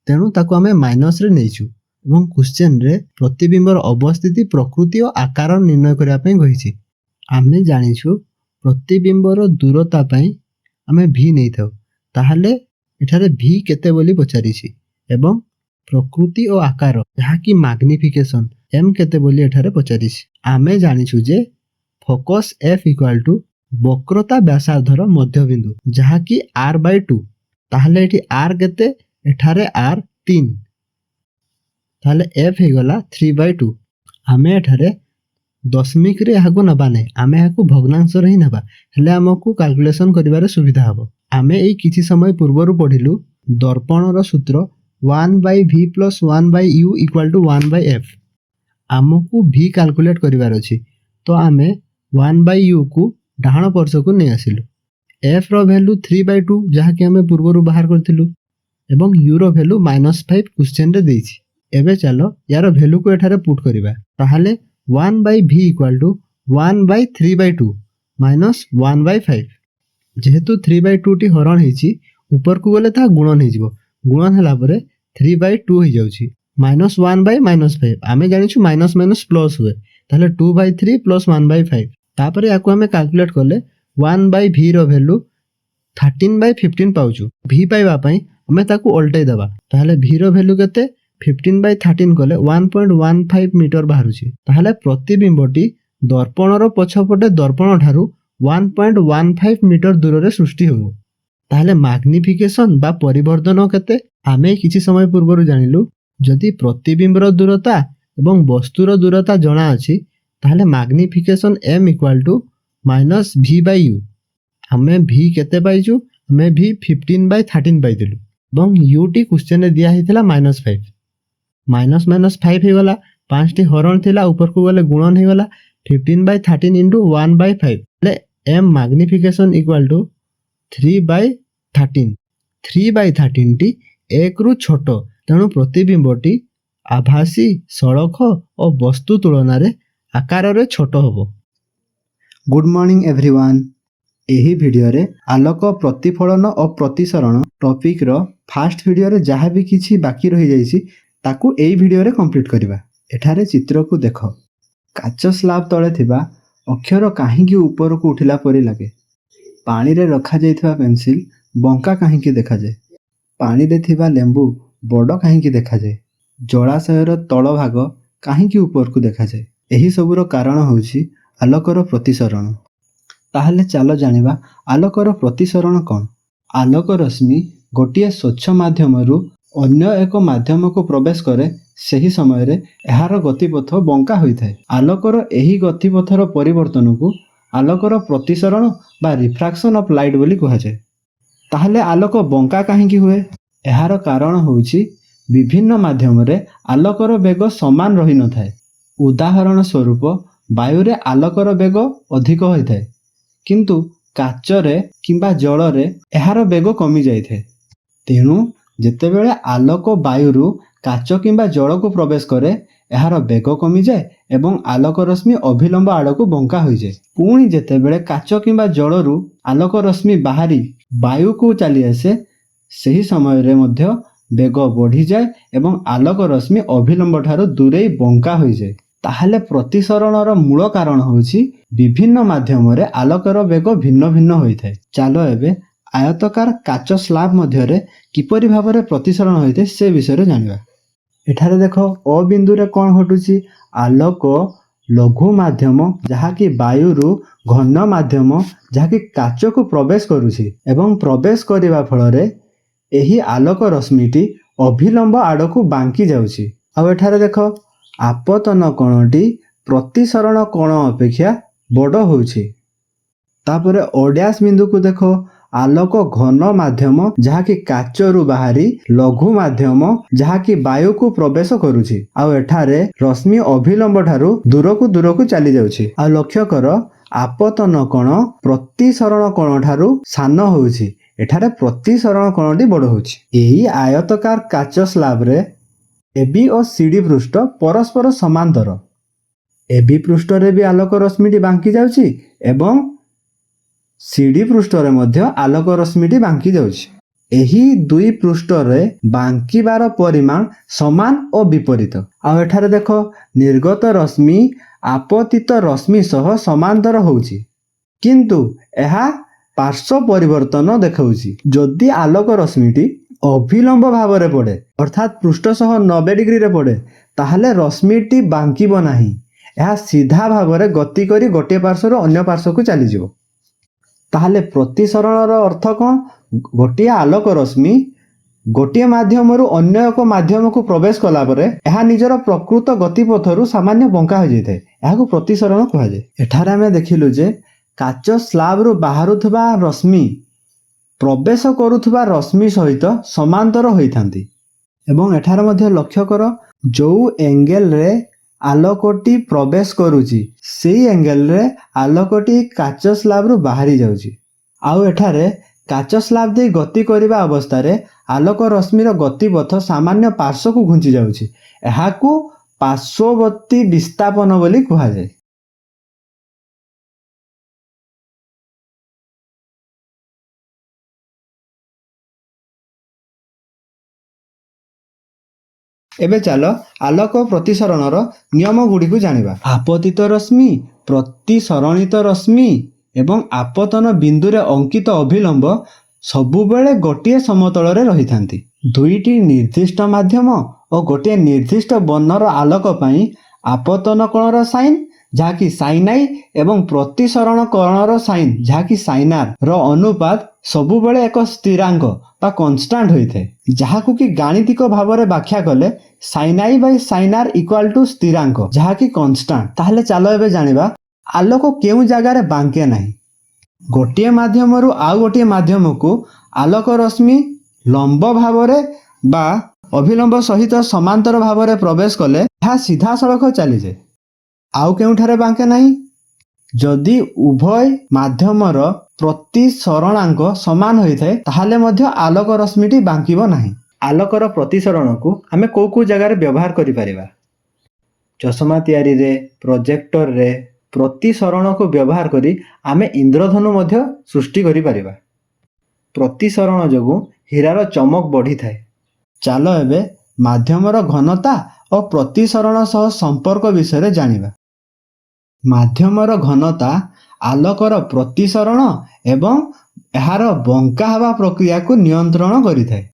ତେଣୁ ତାକୁ ଆମେ ମାଇନସରେ ନେଇଛୁ ଏବଂ କ୍ୱେଶ୍ଚନରେ ପ୍ରତିବିମ୍ବର ଅବସ୍ଥିତି, ପ୍ରକୃତି ଓ ଆକାର ନିର୍ଣ୍ଣୟ କରିବା ପାଇଁ କହିଛି। ଆମେ ଜାଣିଛୁ ପ୍ରତିବିମ୍ବର ଦୂରତା ପାଇଁ ଆମେ v ନେଇଥାଉ। ତାହେଲେ ଏଠାରେ v କେତେ ବୋଲି ପଚାରିଛି ଏବଂ ପ୍ରକୃତି ଓ ଆକାର ଯାହାକି ମାଗ୍ନିଫିକେସନ m କେତେ ବୋଲି ଏଠାରେ ପଚାରିଛି। ଆମେ ଜାଣିଛୁ ଯେ ଫୋକସ୍ f = ବକ୍ରତା ବ୍ୟାସାର୍ଦ୍ଧର ମଧ୍ୟବିନ୍ଦୁ ଯାହାକି r/2। ତାହେଲେ ଏଠି r କେତେ? ଏଠାରେ r 3, ତାହେଲେ f ହେଇଗଲା 3/2। ଆମେ ଏଠାରେ ଦଶମିକରେ ଏହାକୁ ନେବା ନାହିଁ, ଆମେ ଏହାକୁ ଭଗ୍ନାଂଶରେ ହିଁ ନେବା, ହେଲେ ଆମକୁ କାଲକୁଲେସନ କରିବାରେ ସୁବିଧା ହେବ। ଆମେ ଏଇ କିଛି ସମୟ ପୂର୍ବରୁ ପଢିଲୁ ଦର୍ପଣର ସୂତ୍ର 1/v + 1/u = 1/f। ଆମକୁ v କାଲକୁଲେଟ କରିବାର ଅଛି, ତ ଆମେ 1/u କୁ ଡାହାଣ ପାର୍ଶ୍ୱକୁ ନେଇ ଆସିଲୁ। f ର ଭ୍ୟାଲୁ 3/2 ଯାହାକି ଆମେ ପୂର୍ବରୁ ବାହାର କରିଥିଲୁ ଏବଂ u ର ଭ୍ୟାଲୁ -5 କ୍ୱେଶ୍ଚନରେ ଦେଇଛି। ଏବେ ଚାଲ ୟାର ଭ୍ୟାଲୁକୁ ଏଠାରେ ପୁଟ୍ କରିବା। ତାହେଲେ 1/v = 1/3/2 - 1/5। ଯେହେତୁ 3/2ଟି ହରଣ ହେଇଛି, ଉପରକୁ ଗଲେ ତାହା ଗୁଣନ ହେଇଯିବ। ଗୁଣନ ହେଲା ପରେ 3/2 ହେଇଯାଉଛି। -1/-5, ଆମେ ଜାଣିଛୁ ମାଇନସ୍ ମାଇନସ୍ ପ୍ଲସ୍ ହୁଏ, ତାହେଲେ 2/3 + 1/5। ତାପରେ ୟାକୁ ଆମେ କାଲକୁଲେଟ କଲେ 1/v ର ଭ୍ୟାଲୁ 13/15 ପାଉଛୁ। v ପାଇବା ପାଇଁ ଆମେ ତାକୁ ଓଲଟେଇ ଦେବା, ତାହେଲେ v ର ଭ୍ୟାଲୁ କେତେ? 15/13 କଲେ 1.15 ମିଟର ବାହାରୁଛି। ତାହେଲେ ପ୍ରତିବିମ୍ବଟି ଦର୍ପଣର ପଛପଟେ ଦର୍ପଣ ଠାରୁ 1.15 ମିଟର ଦୂରରେ ସୃଷ୍ଟି ହେବ। ତାହେଲେ ମାଗ୍ନିଫିକେସନ ବା ପରିବର୍ଦ୍ଧନ କେତେ? ଆମେ କିଛି ସମୟ ପୂର୍ବରୁ ଜାଣିଲୁ ଯଦି ପ୍ରତିବିମ୍ବର ଦୂରତା ଏବଂ ବସ୍ତୁର ଦୂରତା ଜଣାଅଛି ତାହେଲେ ମାଗ୍ନିଫିକେସନ m = -v/u। ଆମେ v କେତେ ପାଇଛୁ? ଆମେ v 15/13 ପାଇଥିଲୁ ଏବଂ u ଟି କ୍ୱେଶ୍ଚନରେ ଦିଆ ହେଇଥିଲା -5। -5 ହେଇଗଲା, 5ଟି ହରଣ ଥିଲା, ଉପରକୁ ଗଲେ ଗୁଣନ ହେଇଗଲା, 15/13 × 1/5, ହେଲେ m ମାଗ୍ନିଫିକେସନ = 3/13। 3/13ଟି 1ରୁ ଛୋଟ, ତେଣୁ ପ୍ରତିବିମ୍ବଟି ଆଭାସୀ, ସଳଖ ଓ ବସ୍ତୁ ତୁଳନାରେ ଆକାରରେ ଛୋଟ ହେବ। Good morning everyone. ଏହି ଭିଡ଼ିଓରେ ଆଲୋକ ପ୍ରତିଫଳନ ଓ ପ୍ରତିସରଣ ଟପିକର ଫାଷ୍ଟ ଭିଡ଼ିଓରେ ଯାହା ବି କିଛି ବାକି ରହିଯାଇଛି ତାକୁ ଏଇ ଭିଡ଼ିଓରେ କମ୍ପ୍ଲିଟ୍ କରିବା। ଏଠାରେ ଚିତ୍ରକୁ ଦେଖ। କାଚ ସ୍ଲାବ୍ ତଳେ ଥିବା ଅକ୍ଷର କାହିଁକି ଉପରକୁ ଉଠିଲା ପରି ଲାଗେ? ପାଣିରେ ରଖାଯାଇଥିବା ପେନସିଲ୍ ବଙ୍କା କାହିଁକି ଦେଖାଯାଏ? ପାଣିରେ ଥିବା ଲେମ୍ବୁ ବଡ଼ କାହିଁକି ଦେଖାଯାଏ? ଜଳାଶୟର ତଳ ଭାଗ କାହିଁକି ଉପରକୁ ଦେଖାଯାଏ? ଏହି ସବୁର କାରଣ ହେଉଛି ଆଲୋକର ପ୍ରତିସରଣ। ତାହେଲେ ଚାଲ ଜାଣିବା ଆଲୋକର ପ୍ରତିସରଣ କ'ଣ? ଆଲୋକ ରଶ୍ମି ଗୋଟିଏ ସ୍ୱଚ୍ଛ ମାଧ୍ୟମରୁ ଅନ୍ୟ ଏକ ମାଧ୍ୟମକୁ ପ୍ରବେଶ କରେ, ସେହି ସମୟରେ ଏହାର ଗତିପଥ ବଙ୍କା ହୋଇଥାଏ। ଆଲୋକର ଏହି ଗତିପଥର ପରିବର୍ତ୍ତନକୁ ଆଲୋକର ପ୍ରତିସରଣ ବା ରିଫ୍ରାକ୍ସନ୍ ଅଫ୍ ଲାଇଟ୍ ବୋଲି କୁହାଯାଏ। ତାହେଲେ ଆଲୋକ ବଙ୍କା କାହିଁକି ହୁଏ? ଏହାର କାରଣ ହେଉଛି ବିଭିନ୍ନ ମାଧ୍ୟମରେ ଆଲୋକର ବେଗ ସମାନ ରହିନଥାଏ। ଉଦାହରଣ ସ୍ୱରୂପ ବାୟୁରେ ଆଲୋକର ବେଗ ଅଧିକ ହୋଇଥାଏ, କିନ୍ତୁ କାଚରେ କିମ୍ବା ଜଳରେ ଏହାର ବେଗ କମିଯାଇଥାଏ। ତେଣୁ ଯେତେବେଳେ ଆଲୋକ ବାୟୁରୁ କାଚ କିମ୍ବା ଜଳକୁ ପ୍ରବେଶ କରେ, ଏହାର ବେଗ କମିଯାଏ ଏବଂ ଆଲୋକ ରଶ୍ମି ଅଭିଲମ୍ବ ଆଡ଼କୁ ବଙ୍କା ହୋଇଯାଏ। ପୁଣି ଯେତେବେଳେ କାଚ କିମ୍ବା ଜଳରୁ ଆଲୋକ ରଶ୍ମି ବାହାରି ବାୟୁକୁ ଚାଲିଆସେ, ସେହି ସମୟରେ ମଧ୍ୟ ବେଗ ବଢ଼ିଯାଏ ଏବଂ ଆଲୋକ ରଶ୍ମି ଅଭିଲମ୍ବ ଠାରୁ ଦୂରେଇ ବଙ୍କା ହୋଇଯାଏ। ତାହେଲେ ପ୍ରତିସରଣର ମୂଳ କାରଣ ହେଉଛି ବିଭିନ୍ନ ମାଧ୍ୟମରେ ଆଲୋକର ବେଗ ଭିନ୍ନ ଭିନ୍ନ ହୋଇଥାଏ। ଚାଲ ଏବେ ଆୟତାକାର କାଚ ସ୍ଲାବ୍ ମଧ୍ୟରେ କିପରି ଭାବରେ ପ୍ରତିସରଣ ହୋଇଥାଏ ସେ ବିଷୟରେ ଜାଣିବା। ଏଠାରେ ଦେଖ O ବିନ୍ଦୁରେ କ'ଣ ଘଟୁଛି? ଆଲୋକ ଲଘୁ ମାଧ୍ୟମ ଯାହାକି ବାୟୁରୁ ଘନ ମାଧ୍ୟମ ଯାହାକି କାଚକୁ ପ୍ରବେଶ କରୁଛି ଏବଂ ପ୍ରବେଶ କରିବା ଫଳରେ ଏହି ଆଲୋକ ରଶ୍ମିଟି ଅଭିଲମ୍ବ ଆଡ଼କୁ ବାଙ୍କି ଯାଉଛି। ଆଉ ଏଠାରେ ଦେଖ ଆପତନ କୋଣଟି ପ୍ରତିସରଣ କୋଣ ଅପେକ୍ଷା ବଡ଼ ହେଉଛି। ତାପରେ O' ବିନ୍ଦୁକୁ ଦେଖ ଆଲୋକ ଘନ ମାଧ୍ୟମ ଯାହାକି କାଚରୁ ବାହାରି ଲଘୁ ମାଧ୍ୟମ ଯାହାକି ବାୟୁକୁ ପ୍ରବେଶ କରୁଛି, ଆଉ ଏଠାରେ ରଶ୍ମି ଅଭିଲମ୍ବ ଠାରୁ ଦୂରକୁ ଚାଲି ଯାଉଛି। ଆଉ ଲକ୍ଷ୍ୟ କର ଆପତନ କୋଣ ପ୍ରତିସରଣ କୋଣ ଠାରୁ ସାନ ହେଉଛି, ଏଠାରେ ପ୍ରତିସରଣ କୋଣଟି ବଡ଼ ହେଉଛି। ଏହି ଆୟତାକାର କାଚ ସ୍ଲାବରେ AB ଓ CD ପୃଷ୍ଠ ପରସ୍ପର ସମାନ୍ତର। AB ପୃଷ୍ଠରେ ବି ଆଲୋକ ରଶ୍ମିଟି ବାଙ୍କି ଯାଉଛି ଏବଂ CD ପୃଷ୍ଠରେ ମଧ୍ୟ ଆଲୋକ ରଶ୍ମିଟି ବାଙ୍କି ଯାଉଛି। ଏହି ଦୁଇ ପୃଷ୍ଠରେ ବାଙ୍କିବାର ପରିମାଣ ସମାନ ଓ ବିପରୀତ। ଆଉ ଏଠାରେ ଦେଖ ନିର୍ଗତ ରଶ୍ମି ଆପତିତ ରଶ୍ମି ସହ ସମାନ୍ତର ହେଉଛି, କିନ୍ତୁ ଏହା ପାର୍ଶ୍ୱ ପରିବର୍ତ୍ତନ ଦେଖାଉଛି। ଯଦି ଆଲୋକ ରଶ୍ମିଟି ଅଭିଲମ୍ବ ଭାବରେ ପଡ଼େ ଅର୍ଥାତ୍ ପୃଷ୍ଠ ସହ 90 ଡିଗ୍ରୀରେ ପଡ଼େ, ତାହେଲେ ରଶ୍ମିଟି ବାଙ୍କିବ ନାହିଁ, ଏହା ସିଧା ଭାବରେ ଗତି କରି ଗୋଟିଏ ପାର୍ଶ୍ୱରୁ ଅନ୍ୟ ପାର୍ଶ୍ୱକୁ ଚାଲିଯିବ। ତାହେଲେ ପ୍ରତିସରଣର ଅର୍ଥ କ'ଣ? ଗୋଟିଏ ଆଲୋକ ରଶ୍ମି ଗୋଟିଏ ମାଧ୍ୟମରୁ ଅନ୍ୟ ଏକ ମାଧ୍ୟମକୁ ପ୍ରବେଶ କଲା ପରେ ଏହା ନିଜର ପ୍ରକୃତ ଗତିପଥରୁ ସାମାନ୍ୟ ବଙ୍କା ହୋଇଯାଇଥାଏ। ଏହାକୁ ପ୍ରତିସରଣ କୁହାଯାଏ। ଏଠାରେ ଆମେ ଦେଖିଲୁ ଯେ କାଚ ସ୍ଲାବରୁ ବାହାରୁଥିବା ରଶ୍ମି ପ୍ରବେଶ କରୁଥିବା ରଶ୍ମି ସହିତ ସମାନ୍ତର ହୋଇଥାନ୍ତି ଏବଂ ଏଠାରେ ମଧ୍ୟ ଲକ୍ଷ୍ୟ କର ଯେଉଁ ଏଙ୍ଗେଲରେ ଆଲୋକଟି ପ୍ରବେଶ କରୁଛି ସେଇ ଏଙ୍ଗେଲରେ ଆଲୋକଟି କାଚ ସ୍ଲାବରୁ ବାହାରି ଯାଉଛି। ଆଉ ଏଠାରେ କାଚ ସ୍ଲାବ୍ ଦେଇ ଗତି କରିବା ଅବସ୍ଥାରେ ଆଲୋକ ରଶ୍ମିର ଗତିପଥ ସାମାନ୍ୟ ପାର୍ଶ୍ୱକୁ ଘୁଞ୍ଚି ଯାଉଛି। ଏହାକୁ ପାର୍ଶ୍ୱବର୍ତ୍ତୀ ବିସ୍ଥାପନ ବୋଲି କୁହାଯାଏ। ଏବେ ଚାଲ ଆଲୋକ ପ୍ରତିସରଣର ନିୟମ ଗୁଡ଼ିକୁ ଜାଣିବା। ଆପତିତ ରଶ୍ମି, ପ୍ରତିସରଣିତ ରଶ୍ମି ଏବଂ ଆପତନ ବିନ୍ଦୁରେ ଅଙ୍କିତ ଅଭିଲମ୍ବ ସବୁବେଳେ ଗୋଟିଏ ସମତଳରେ ରହିଥାନ୍ତି। ଦୁଇଟି ନିର୍ଦ୍ଦିଷ୍ଟ ମାଧ୍ୟମ ଓ ଗୋଟିଏ ନିର୍ଦ୍ଦିଷ୍ଟ ବର୍ଣ୍ଣର ଆଲୋକ ପାଇଁ ଆପତନ କୋଣର ସାଇନ୍ ଯାହାକି ସାଇନ୍ ଆଇ ଏବଂ ପ୍ରତିସରଣ କୋଣର ସାଇନ୍ ଯାହାକି ସାଇନ୍ ଆର୍ ର ଅନୁପାତ ସବୁବେଳେ ଏକ ସ୍ଥିରାଙ୍କ ବା କନଷ୍ଟାଣ୍ଟ ହୋଇଥାଏ, ଯାହାକୁ କି ଗାଣିତିକ ଭାବରେ ବ୍ୟାଖ୍ୟା କଲେ sine i by sine r equal to ସ୍ଥିରାଙ୍କ ଯାହାକି କନଷ୍ଟାଣ୍ଟ। ତାହେଲେ ଚାଲ ଏବେ ଜାଣିବା ଆଲୋକ କେଉଁ ଜାଗାରେ ବାଙ୍କେ ନାହିଁ। ଗୋଟିଏ ମାଧ୍ୟମରୁ ଆଉ ଗୋଟିଏ ମାଧ୍ୟମକୁ ଆଲୋକ ରଶ୍ମି ଲମ୍ବ ଭାବରେ ବା ଅଭିଲମ୍ବ ସହିତ ସମାନ୍ତର ଭାବରେ ପ୍ରବେଶ କଲେ ଏହା ସିଧାସଳଖ ଚାଲିଯାଏ। ଆଉ କେଉଁଠାରେ ବାଙ୍କେ ନାହିଁ? ଯଦି ଉଭୟ ମାଧ୍ୟମର ପ୍ରତିସରଣାଙ୍କ ସମାନ ହୋଇଥାଏ ତାହେଲେ ମଧ୍ୟ ଆଲୋକ ରଶ୍ମିଟି ବାଙ୍କିବ ନାହିଁ। ଆଲୋକର ପ୍ରତିସରଣକୁ ଆମେ କୋଉ ଜାଗାରେ ବ୍ୟବହାର କରିପାରିବା? ଚଷମା ତିଆରିରେ, ପ୍ରୋଜେକ୍ଟରରେ ପ୍ରତିସରଣକୁ ବ୍ୟବହାର କରି ଆମେ ଇନ୍ଦ୍ରଧନୁ ମଧ୍ୟ ସୃଷ୍ଟି କରିପାରିବା। ପ୍ରତିସରଣ ଯୋଗୁଁ ହୀରାର ଚମକ ବଢ଼ିଥାଏ। ଚାଲ ଏବେ ମାଧ୍ୟମର ଘନତା ଓ ପ୍ରତିସରଣ ସହ ସମ୍ପର୍କ ବିଷୟରେ ଜାଣିବା। ମାଧ୍ୟମର ଘନତା ଆଲୋକର ପ୍ରତିସରଣ ଏବଂ ଏହାର ବଙ୍କା ହେବା ପ୍ରକ୍ରିୟାକୁ ନିୟନ୍ତ୍ରଣ କରିଥାଏ।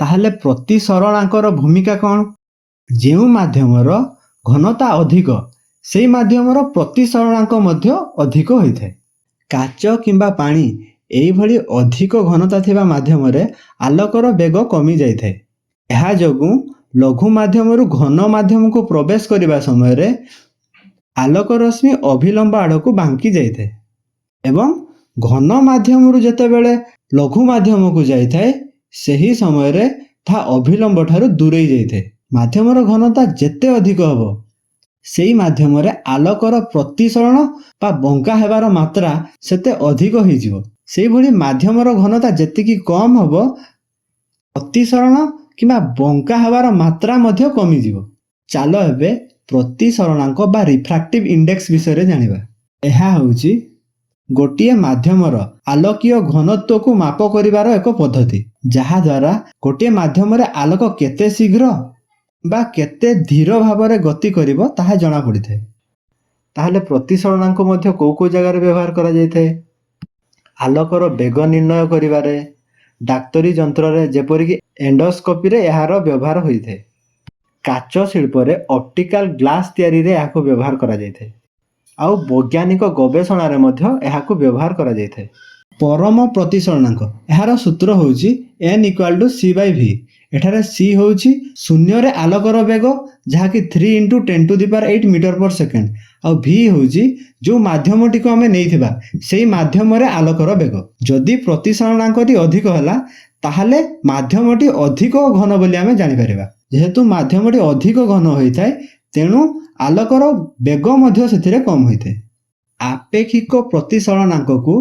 ତାହେଲେ ପ୍ରତିସରଣାଙ୍କର ଭୂମିକା କ'ଣ? ଯେଉଁ ମାଧ୍ୟମର ଘନତା ଅଧିକ ସେହି ମାଧ୍ୟମର ପ୍ରତିସରଣାଙ୍କ ମଧ୍ୟ ଅଧିକ ହୋଇଥାଏ। କାଚ କିମ୍ବା ପାଣି ଏହିଭଳି ଅଧିକ ଘନତା ଥିବା ମାଧ୍ୟମରେ ଆଲୋକର ବେଗ କମିଯାଇଥାଏ। ଏହା ଯୋଗୁଁ ଲଘୁ ମାଧ୍ୟମରୁ ଘନ ମାଧ୍ୟମକୁ ପ୍ରବେଶ କରିବା ସମୟରେ ଆଲୋକ ରଶ୍ମି ଅଭିଲମ୍ବ ଆଡ଼କୁ ବାଙ୍କି ଯାଇଥାଏ ଏବଂ ଘନ ମାଧ୍ୟମରୁ ଯେତେବେଳେ ଲଘୁ ମାଧ୍ୟମକୁ ଯାଇଥାଏ ସେହି ସମୟରେ ତାହା ଅଭିଲମ୍ବ ଠାରୁ ଦୂରେଇ ଯାଇଥାଏ। ମାଧ୍ୟମର ଘନତା ଯେତେ ଅଧିକ ହେବ ସେହି ମାଧ୍ୟମରେ ଆଲୋକର ପ୍ରତିସରଣ ବା ବଙ୍କା ହେବାର ମାତ୍ରା ସେତେ ଅଧିକ ହୋଇଯିବ। ସେହିଭଳି ମାଧ୍ୟମର ଘନତା ଯେତିକି କମ୍ ହେବ ପ୍ରତିସରଣ କିମ୍ବା ବଙ୍କା ହେବାର ମାତ୍ରା ମଧ୍ୟ କମିଯିବ। ଚାଲ ଏବେ ପ୍ରତିସରଣାଙ୍କ ବା ରିଫ୍ରାକ୍ଟିଭ୍ ଇଣ୍ଡେକ୍ସ ବିଷୟରେ ଜାଣିବା। ଏହା ହେଉଛି ଗୋଟିଏ ମାଧ୍ୟମର ଆଲୋକୀୟ ଘନତ୍ୱକୁ ମାପ କରିବାର ଏକ ପଦ୍ଧତି, ଯାହାଦ୍ୱାରା ଗୋଟିଏ ମାଧ୍ୟମରେ ଆଲୋକ କେତେ ଶୀଘ୍ର ବା କେତେ ଧୀର ଭାବରେ ଗତି କରିବ ତାହା ଜଣାପଡ଼ିଥାଏ। ତାହେଲେ ପ୍ରତିସରଣାଙ୍କ ମଧ୍ୟ କେଉଁ କେଉଁ ଜାଗାରେ ବ୍ୟବହାର କରାଯାଇଥାଏ? ଆଲୋକର ବେଗ ନିର୍ଣ୍ଣୟ କରିବାରେ, ଡାକ୍ତରୀ ଯନ୍ତ୍ରରେ ଯେପରିକି ଏଣ୍ଡୋସ୍କୋପିରେ ଏହାର ବ୍ୟବହାର ହୋଇଥାଏ। କାଚ ଶିଳ୍ପରେ ଅପ୍ଟିକାଲ ଗ୍ଲାସ୍ ତିଆରିରେ ଏହାକୁ ବ୍ୟବହାର କରାଯାଇଥାଏ। ଆଉ ବୈଜ୍ଞାନିକ ଗବେଷଣାରେ ମଧ୍ୟ ଏହାକୁ ବ୍ୟବହାର କରାଯାଇଥାଏ। ପରମ ପ୍ରତିସରଣାଙ୍କ ଏହାର ସୂତ୍ର ହେଉଛି N=C/V। ଏଠାରେ C ହେଉଛି ଶୂନ୍ୟରେ ଆଲୋକର ବେଗ, ଯାହାକି 3 × 10⁸ ମିଟର/ସେକେଣ୍ଡ, ଆଉ V ହେଉଛି ଯେଉଁ ମାଧ୍ୟମଟିକୁ ଆମେ ନେଇଥିବା ସେହି ମାଧ୍ୟମରେ ଆଲୋକର ବେଗ। ଯଦି ପ୍ରତିସରଣାଙ୍କଟି ଅଧିକ ହେଲା ତାହେଲେ ମାଧ୍ୟମଟି ଅଧିକ ଘନ ବୋଲି ଆମେ ଜାଣିପାରିବା। ଯେହେତୁ ମାଧ୍ୟମଟି ଅଧିକ ଘନ ହୋଇଥାଏ ତେଣୁ ଆଲୋକର ବେଗ ମଧ୍ୟ ସେଥିରେ କମ୍ ହୋଇଥାଏ। ଆପେକ୍ଷିକ ପ୍ରତିସରଣାଙ୍କକୁ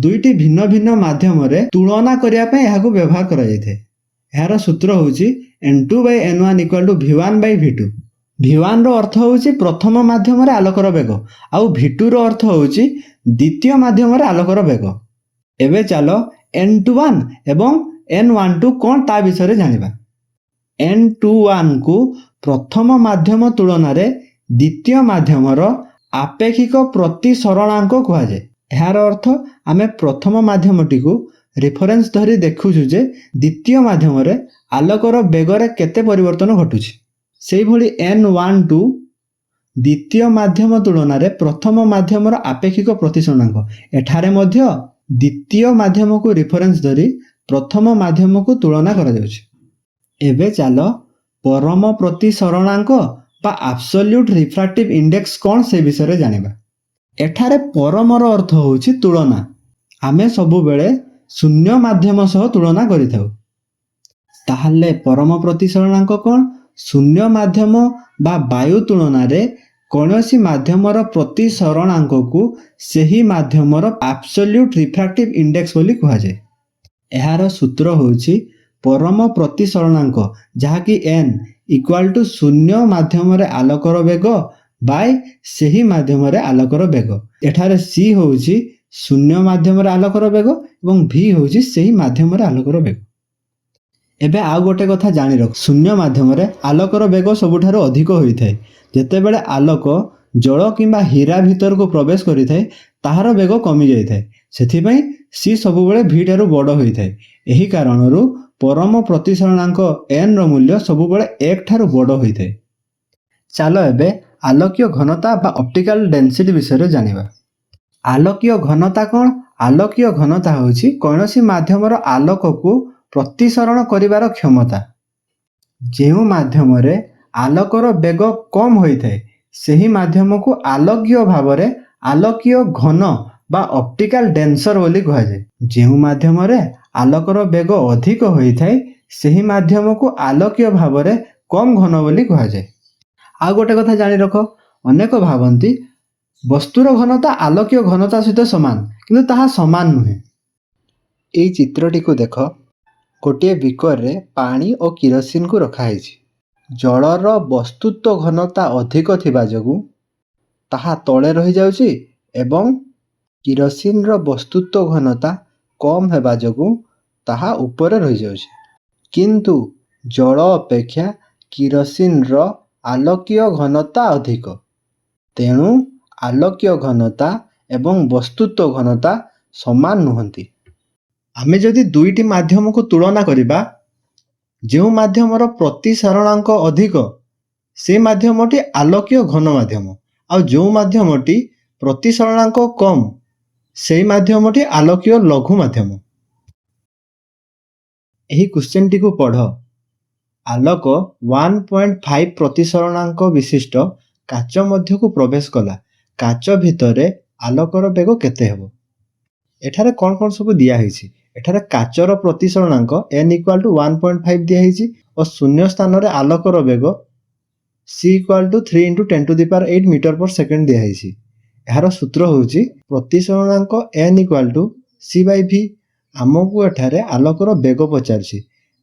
ଦୁଇଟି ଭିନ୍ନ ଭିନ୍ନ ମାଧ୍ୟମରେ ତୁଳନା କରିବା ପାଇଁ ଏହାକୁ ବ୍ୟବହାର କରାଯାଇଥାଏ। ଏହାର ସୂତ୍ର ହେଉଛି N2/N1 = V1/V2। V1ର ଅର୍ଥ ହେଉଛି ପ୍ରଥମ ମାଧ୍ୟମରେ ଆଲୋକର ବେଗ, ଆଉ V2ର ଅର୍ଥ ହେଉଛି ଦ୍ୱିତୀୟ ମାଧ୍ୟମରେ ଆଲୋକର ବେଗ। ଏବେ ଚାଲ N21 ଏବଂ N12 କ'ଣ ତା ବିଷୟରେ ଜାଣିବା। N21କୁ ପ୍ରଥମ ମାଧ୍ୟମ ତୁଳନାରେ ଦ୍ୱିତୀୟ ମାଧ୍ୟମର ଆପେକ୍ଷିକ ପ୍ରତିସରଣାଙ୍କ କୁହାଯାଏ। ଏହାର ଅର୍ଥ ଆମେ ପ୍ରଥମ ମାଧ୍ୟମଟିକୁ ରେଫରେନ୍ସ ଧରି ଦେଖୁଛୁ ଯେ ଦ୍ୱିତୀୟ ମାଧ୍ୟମରେ ଆଲୋକର ବେଗରେ କେତେ ପରିବର୍ତ୍ତନ ଘଟୁଛି। ସେହିଭଳି N12 ଦ୍ୱିତୀୟ ମାଧ୍ୟମ ତୁଳନାରେ ପ୍ରଥମ ମାଧ୍ୟମର ଆପେକ୍ଷିକ ପ୍ରତିସରଣାଙ୍କ। ଏଠାରେ ମଧ୍ୟ ଦ୍ୱିତୀୟ ମାଧ୍ୟମକୁ ରେଫରେନ୍ସ ଧରି ପ୍ରଥମ ମାଧ୍ୟମକୁ ତୁଳନା କରାଯାଉଛି। ଏବେ ଚାଲ ପରମ ପ୍ରତିସରଣାଙ୍କ ବା ଆବସଲ୍ୟୁଟ୍ ରିଫ୍ରାକ୍ଟିଭ୍ ଇଣ୍ଡେକ୍ସ କ'ଣ ସେ ବିଷୟରେ ଜାଣିବା। ଏଠାରେ ପରମର ଅର୍ଥ ହେଉଛି ତୁଳନା। ଆମେ ସବୁବେଳେ ଶୂନ୍ୟ ମାଧ୍ୟମ ସହ ତୁଳନା କରିଥାଉ। ତାହେଲେ ପରମ ପ୍ରତିସରଣାଙ୍କ କ'ଣ? ଶୂନ୍ୟ ମାଧ୍ୟମ ବା ବାୟୁ ତୁଳନାରେ କୌଣସି ମାଧ୍ୟମର ପ୍ରତିସରଣାଙ୍କକୁ ସେହି ମାଧ୍ୟମର ଆବସଲ୍ୟୁଟ୍ ରିଫ୍ରାକ୍ଟିଭ୍ ଇଣ୍ଡେକ୍ସ ବୋଲି କୁହାଯାଏ। ଏହାର ସୂତ୍ର ହେଉଛି ପରମ ପ୍ରତିସରଣାଙ୍କ, ଯାହାକି N=0 ମାଧ୍ୟମରେ ଆଲୋକର ବେଗ ବାଇ ସେହି ମାଧ୍ୟମରେ ଆଲୋକର ବେଗ। ଏଠାରେ C ହେଉଛି ଶୂନ୍ୟ ମାଧ୍ୟମରେ ଆଲୋକର ବେଗ ଏବଂ V ହେଉଛି ସେହି ମାଧ୍ୟମରେ ଆଲୋକର ବେଗ। ଏବେ ଆଉ ଗୋଟେ କଥା ଜାଣି ରଖ, ଶୂନ୍ୟ ମାଧ୍ୟମରେ ଆଲୋକର ବେଗ ସବୁଠାରୁ ଅଧିକ ହୋଇଥାଏ। ଯେତେବେଳେ ଆଲୋକ ଜଳ କିମ୍ବା ହୀରା ଭିତରକୁ ପ୍ରବେଶ କରିଥାଏ ତାହାର ବେଗ କମିଯାଇଥାଏ। ସେଥିପାଇଁ C ସବୁବେଳେ V ଠାରୁ ବଡ଼ ହୋଇଥାଏ। ଏହି କାରଣରୁ ପରମ ପ୍ରତିସରଣାଙ୍କ Nର ମୂଲ୍ୟ ସବୁବେଳେ 1 ଠାରୁ ବଡ଼ ହୋଇଥାଏ। ଚାଲ ଏବେ ଆଲୋକୀୟ ଘନତା ବା ଅପ୍ଟିକାଲ ଡେନ୍ସିଟି ବିଷୟରେ ଜାଣିବା। ଆଲୋକୀୟ ଘନତା କ'ଣ? ଆଲୋକୀୟ ଘନତା ହେଉଛି କୌଣସି ମାଧ୍ୟମର ଆଲୋକକୁ ପ୍ରତିସରଣ କରିବାର କ୍ଷମତା। ଯେଉଁ ମାଧ୍ୟମରେ ଆଲୋକର ବେଗ କମ୍ ହୋଇଥାଏ ସେହି ମାଧ୍ୟମକୁ ଆଲୋକୀୟ ଭାବରେ ଆଲୋକୀୟ ଘନ ବା ଅପ୍ଟିକାଲ ଡେନ୍ସର ବୋଲି କୁହାଯାଏ। ଯେଉଁ ମାଧ୍ୟମରେ ଆଲୋକର ବେଗ ଅଧିକ ହୋଇଥାଏ ସେହି ମାଧ୍ୟମକୁ ଆଲୋକୀୟ ଭାବରେ କମ୍ ଘନ ବୋଲି କୁହାଯାଏ। ଆଉ ଗୋଟେ କଥା ଜାଣି ରଖ, ଅନେକ ଭାବନ୍ତି ବସ୍ତୁର ଘନତା ଆଲୋକୀୟ ଘନତା ସହିତ ସମାନ, କିନ୍ତୁ ତାହା ସମାନ ନୁହେଁ। ଏହି ଚିତ୍ରଟିକୁ ଦେଖ, ଗୋଟିଏ ବିକରରେ ପାଣି ଓ କିରୋସିନକୁ ରଖାଯାଇଛି। ଜଳର ବସ୍ତୁତ୍ୱ ଘନତା ଅଧିକ ଥିବା ଯୋଗୁଁ ତାହା ତଳେ ରହିଯାଉଛି ଏବଂ କିରୋସିନର ବସ୍ତୁତ୍ୱ ଘନତା କମ୍ ହେବା ଯୋଗୁଁ ତାହା ଉପରେ ରହିଯାଉଛି। କିନ୍ତୁ ଜଳ ଅପେକ୍ଷା କିରୋସିନର ଆଲୋକୀୟ ଘନତା ଅଧିକ, ତେଣୁ ଆଲୋକୀୟ ଘନତା ଏବଂ ବସ୍ତୁତ୍ୱ ଘନତା ସମାନ ନୁହନ୍ତି। ଆମେ ଯଦି ଦୁଇଟି ମାଧ୍ୟମକୁ ତୁଳନା କରିବା, ଯେଉଁ ମାଧ୍ୟମର ପ୍ରତିସରଣାଙ୍କ ଅଧିକ ସେ ମାଧ୍ୟମଟି ଆଲୋକୀୟ ଘନ ମାଧ୍ୟମ, ଆଉ ଯେଉଁ ମାଧ୍ୟମଟି ପ୍ରତିସରଣାଙ୍କ କମ୍ ସେହି ମାଧ୍ୟମଟି ଆଲୋକୀୟ ଲଘୁ ମାଧ୍ୟମ। ଏହି କ୍ୱେଶ୍ଚନଟିକୁ ପଢ଼। ଆଲୋକ 1.5 ପ୍ରତିସରଣାଙ୍କ ବିଶିଷ୍ଟ କାଚ ମଧ୍ୟକୁ ପ୍ରବେଶ କଲା। କାଚ ଭିତରେ ଆଲୋକର ବେଗ କେତେ ହେବ? ଏଠାରେ କ'ଣ କ'ଣ ସବୁ ଦିଆହେଇଛି? ଏଠାରେ କାଚର ପ୍ରତିସରଣାଙ୍କ n = 1.5 ଦିଆହେଇଛି ଓ ଶୂନ୍ୟ ସ୍ଥାନରେ ଆଲୋକର ବେଗ c = 3 × 10⁸ m/s ଦିଆହେଇଛି। ଏହାର ସୂତ୍ର ହେଉଛି ପ୍ରତିସରଣାଙ୍କ n = c/v। ଆମକୁ ଏଠାରେ ଆଲୋକର ବେଗ ପଚାରିଛି,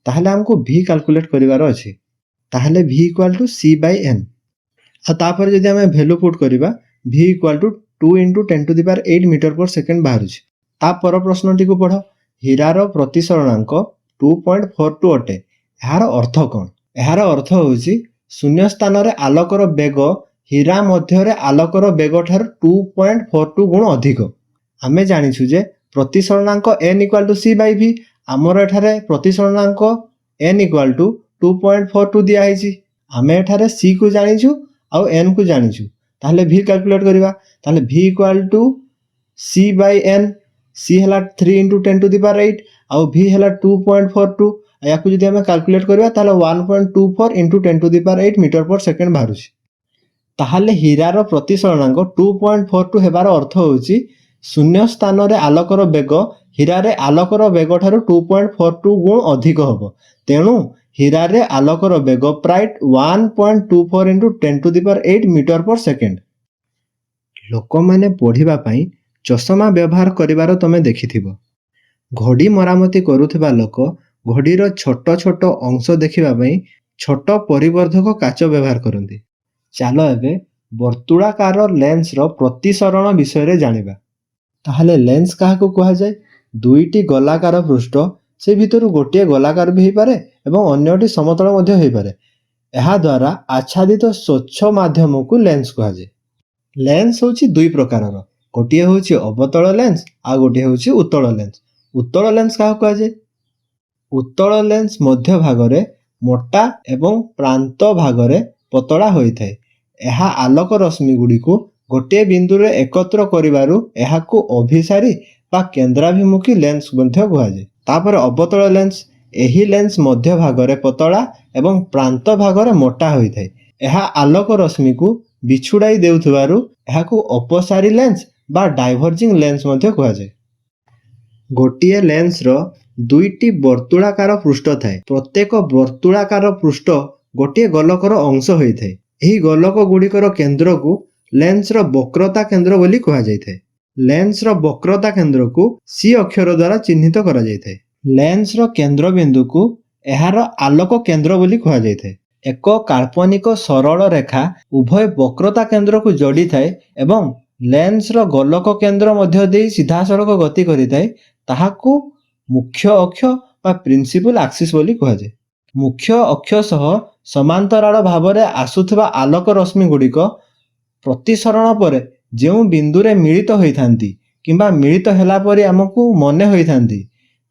ତାହେଲେ ଆମକୁ v କାଲକୁଲେଟ୍ କରିବାର ଅଛି। ତାହେଲେ v = c/n। ଆଉ ତାପରେ ଯଦି ଆମେ ଭ୍ୟାଲୁ ପୁଟ୍ କରିବା, v = 2 × 10⁸ m/s ବାହାରୁଛି। ତା ପର ପ୍ରଶ୍ନଟିକୁ ପଢ଼। ହୀରାର ପ୍ରତିସରଣାଙ୍କ 2.42 ଅଟେ। ଏହାର ଅର୍ଥ କ'ଣ? ଏହାର ଅର୍ଥ ହେଉଛି ଶୂନ୍ୟ ସ୍ଥାନରେ ଆଲୋକର ବେଗ ହୀରା ମଧ୍ୟରେ ଆଲୋକର ବେଗ ଠାରୁ 2.42 ଗୁଣ ଅଧିକ। ଆମେ ଜାଣିଛୁ ଯେ ପ୍ରତିସରଣାଙ୍କ n = c/v। ଆମର ଏଠାରେ ପ୍ରତିସରଣାଙ୍କ n = 2.42 ଦିଆହେଇଛି। ଆମେ ଏଠାରେ c କୁ ଜାଣିଛୁ ଆଉ n କୁ ଜାଣିଛୁ, ତାହେଲେ v କାଲକୁଲେଟ୍ କରିବା। ତାହେଲେ v = c/n। c ହେଲା 3 × 10⁸ ଆଉ v ହେଲା 2.42। ୟାକୁ ଯଦି ଆମେ କାଲକୁଲେଟ୍ କରିବା ତାହେଲେ 1.24 × 10⁸ m/s ବାହାରୁଛି। ତାହେଲେ ହୀରାର ପ୍ରତିସରଣାଙ୍କ 2.42 ହେବାର ଅର୍ଥ ହେଉଛି ଶୂନ୍ୟ ସ୍ଥାନରେ ଆଲୋକର ବେଗ ହୀରାରେ ଆଲୋକର ବେଗ ଠାରୁ 2.42 ଗୁଣ ଅଧିକ ହେବ। ତେଣୁ ହୀରାରେ ଆଲୋକର ବେଗ ପ୍ରାୟ 1.24 × 10⁸ m/s। ଲୋକମାନେ ପଢ଼ିବା ପାଇଁ ଚଷମା ବ୍ୟବହାର କରିବାର ତମେ ଦେଖିଥିବ। ଘଡ଼ି ମରାମତି କରୁଥିବା ଲୋକ ଘଡ଼ିର ଛୋଟ ଛୋଟ ଅଂଶ ଦେଖିବା ପାଇଁ ଛୋଟ ପରିବର୍ଦ୍ଧକ କାଚ ବ୍ୟବହାର କରନ୍ତି। ଚାଲ ଏବେ ବର୍ତ୍ତୁଳାକାର ଲେନ୍ସର ପ୍ରତିସରଣ ବିଷୟରେ ଜାଣିବା। ତାହେଲେ ଲେନ୍ସ କାହାକୁ କୁହାଯାଏ? ଦୁଇଟି ଗୋଲାକାର ପୃଷ୍ଠ, ସେ ଭିତରୁ ଗୋଟିଏ ଗୋଲାକାର ବି ହୋଇପାରେ ଏବଂ ଅନ୍ୟଟି ସମତଳ ମଧ୍ୟ ହୋଇପାରେ। ଏହାଦ୍ୱାରା ଆଚ୍ଛାଦିତ ସ୍ୱଚ୍ଛ ମାଧ୍ୟମକୁ ଲେନ୍ସ କୁହାଯାଏ। ଲେନ୍ସ ହେଉଛି ଦୁଇ ପ୍ରକାରର, ଗୋଟିଏ ହେଉଛି ଅବତଳ ଲେନ୍ସ ଆଉ ଗୋଟିଏ ହେଉଛି ଉତ୍ତଳ ଲେନ୍ସ। ଉତ୍ତଳ ଲେନ୍ସ କାହାକୁ କୁହାଯାଏ? ଉତ୍ତଳ ଲେନ୍ସ ମଧ୍ୟ ଭାଗରେ ମୋଟା ଏବଂ ପ୍ରାନ୍ତ ଭାଗରେ ପତଳା ହୋଇଥାଏ। ଏହା ଆଲୋକ ରଶ୍ମି ଗୁଡ଼ିକୁ ଗୋଟିଏ ବିନ୍ଦୁରେ ଏକତ୍ର କରିବାରୁ ଏହାକୁ ଅଭିସାରୀ ବା କେନ୍ଦ୍ରାଭିମୁଖୀ ଲେନ୍ସ ମଧ୍ୟ କୁହାଯାଏ। ତାପରେ ଅବତଳ ଲେନ୍ସ। ଏହି ଲେନ୍ସ ମଧ୍ୟ ଭାଗରେ ପତଳା ଏବଂ ପ୍ରାନ୍ତ ଭାଗରେ ମୋଟା ହୋଇଥାଏ। ଏହା ଆଲୋକ ରଶ୍ମିକୁ ବିଛୁଡ଼ାଇ ଦେଉଥିବାରୁ ଏହାକୁ ଅପସାରୀ ଲେନ୍ସ ବା ଡାଇଭର୍ଜିଂ ଲେନ୍ସ ମଧ୍ୟ କୁହାଯାଏ। ଗୋଟିଏ ଲେନ୍ସର ଦୁଇଟି ବର୍ତ୍ତୁଳାକାର ପୃଷ୍ଠ ଥାଏ। ପ୍ରତ୍ୟେକ ବର୍ତ୍ତୁଳାକାର ପୃଷ୍ଠ ଗୋଟିଏ ଗୋଲକର ଅଂଶ ହୋଇଥାଏ। ଏହି ଗୋଲକ ଗୁଡ଼ିକର କେନ୍ଦ୍ରକୁ ଲେନ୍ସର ବକ୍ରତା କେନ୍ଦ୍ର ବୋଲି କୁହାଯାଇଥାଏ। ଲେନ୍ସର ବକ୍ରତା କେନ୍ଦ୍ରକୁ C ଅକ୍ଷର ଦ୍ୱାରା ଚିହ୍ନିତ କରାଯାଇଥାଏ। ଲେନ୍ସର କେନ୍ଦ୍ରବିନ୍ଦୁକୁ ଏହାର ଆଲୋକ କେନ୍ଦ୍ର ବୋଲି କୁହାଯାଇଥାଏ। ଏକ କାଳ୍ପନିକ ସରଳ ରେଖା ଉଭୟ ବକ୍ରତା କେନ୍ଦ୍ରକୁ ଯୋଡ଼ିଥାଏ ଏବଂ ଲେନ୍ସର ଗୋଲକ କେନ୍ଦ୍ର ମଧ୍ୟ ଦେଇ ସିଧାସଳଖ ଗତି କରିଥାଏ। ତାହାକୁ ମୁଖ୍ୟ ଅକ୍ଷ ବା ପ୍ରିନ୍ସିପାଲ ଆକ୍ସିସ୍ ବୋଲି କୁହାଯାଏ। ମୁଖ୍ୟ ଅକ୍ଷ ସହ ସମାନ୍ତରାଳ ଭାବରେ ଆସୁଥିବା ଆଲୋକ ରଶ୍ମି ଗୁଡ଼ିକ ପ୍ରତିସରଣ ପରେ ଯେଉଁ ବିନ୍ଦୁରେ ମିଳିତ ହୋଇଥାନ୍ତି କିମ୍ବା ମିଳିତ ହେଲା ପରି ଆମକୁ ମନେ ହୋଇଥାନ୍ତି,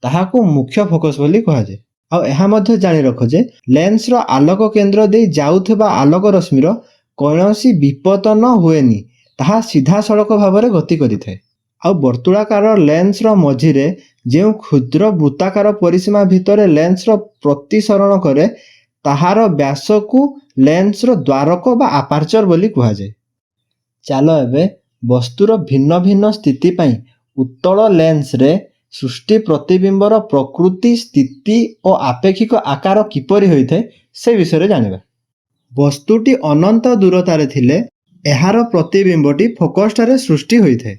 ତାହାକୁ ମୁଖ୍ୟ ଫୋକସ୍ ବୋଲି କୁହାଯାଏ। ଆଉ ଏହା ମଧ୍ୟ ଜାଣି ରଖ ଯେ ଲେନ୍ସର ଆଲୋକ କେନ୍ଦ୍ର ଦେଇ ଯାଉଥିବା ଆଲୋକ ରଶ୍ମିର କୌଣସି ବିପତନ ହୁଏନି, ତାହା ସିଧାସଳଖ ଭାବରେ ଗତି କରିଥାଏ। ଆଉ ବର୍ତ୍ତୁଳାକାର ଲେନ୍ସର ମଝିରେ ଯେଉଁ କ୍ଷୁଦ୍ର ବୃତ୍ତାକାର ପରିସୀମା ଭିତରେ ଲେନ୍ସର ପ୍ରତିସରଣ କରେ, ତାହାର ବ୍ୟାସକୁ ଲେନ୍ସର ଦ୍ୱାରକ ବା ଆପାର୍ଚର ବୋଲି କୁହାଯାଏ। ଚାଲ ଏବେ ବସ୍ତୁର ଭିନ୍ନ ଭିନ୍ନ ସ୍ଥିତି ପାଇଁ ଉତ୍ତଳ ଲେନ୍ସରେ ସୃଷ୍ଟି ପ୍ରତିବିମ୍ବର ପ୍ରକୃତି, ସ୍ଥିତି ଓ ଆପେକ୍ଷିକ ଆକାର କିପରି ହୋଇଥାଏ ସେ ବିଷୟରେ ଜାଣିବା। ବସ୍ତୁଟି ଅନନ୍ତ ଦୂରତାରେ ଥିଲେ ଏହାର ପ୍ରତିବିମ୍ବଟି ଫୋକସଠାରେ ସୃଷ୍ଟି ହୋଇଥାଏ।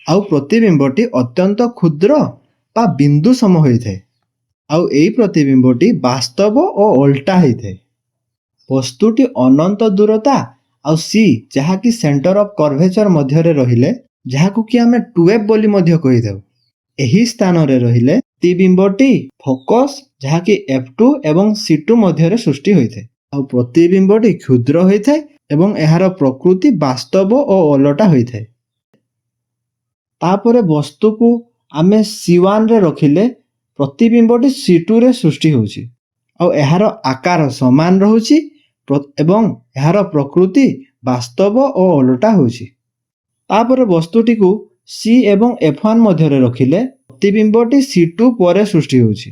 ଆଉ ପ୍ରତିବିମ୍ବଟି ଅତ୍ୟନ୍ତ କ୍ଷୁଦ୍ର ବା ବିନ୍ଦୁ ସମ ହୋଇଥାଏ। ଆଉ ଏହି ପ୍ରତିବିମ୍ବଟି ବାସ୍ତବ ଓ ଓଲଟା ହୋଇଥାଏ। ବସ୍ତୁଟି ଅନନ୍ତ ଦୂରତା ଆଉ C, ଯାହାକି ସେଣ୍ଟର ଅଫ୍ କର୍ଭେଚର ମଧ୍ୟରେ ରହିଲେ, ଯାହାକୁ କି ଆମେ 2F ବୋଲି ମଧ୍ୟ କହିଥାଉ, ଏହି ସ୍ଥାନରେ ରହିଲେ ପ୍ରତିବିମ୍ବଟି ଫୋକସ୍ ଯାହାକି F2 ଏବଂ C2 ମଧ୍ୟରେ ସୃଷ୍ଟି ହୋଇଥାଏ। ଆଉ ପ୍ରତିବିମ୍ବଟି କ୍ଷୁଦ୍ର ହୋଇଥାଏ ଏବଂ ଏହାର ପ୍ରକୃତି ବାସ୍ତବ ଓ ଓଲଟା ହୋଇଥାଏ। ତାପରେ ବସ୍ତୁକୁ ଆମେ C1ରେ ରଖିଲେ ପ୍ରତିବିମ୍ବଟି C2ରେ ସୃଷ୍ଟି ହେଉଛି ଆଉ ଏହାର ଆକାର ସମାନ ରହୁଛି ଏବଂ ଏହାର ପ୍ରକୃତି ବାସ୍ତବ ଓ ଓଲଟା ହେଉଛି। ତାପରେ ବସ୍ତୁଟିକୁ C ଏବଂ F1 ମଧ୍ୟରେ ରଖିଲେ ପ୍ରତିବିମ୍ବଟି C2 ପରେ ସୃଷ୍ଟି ହେଉଛି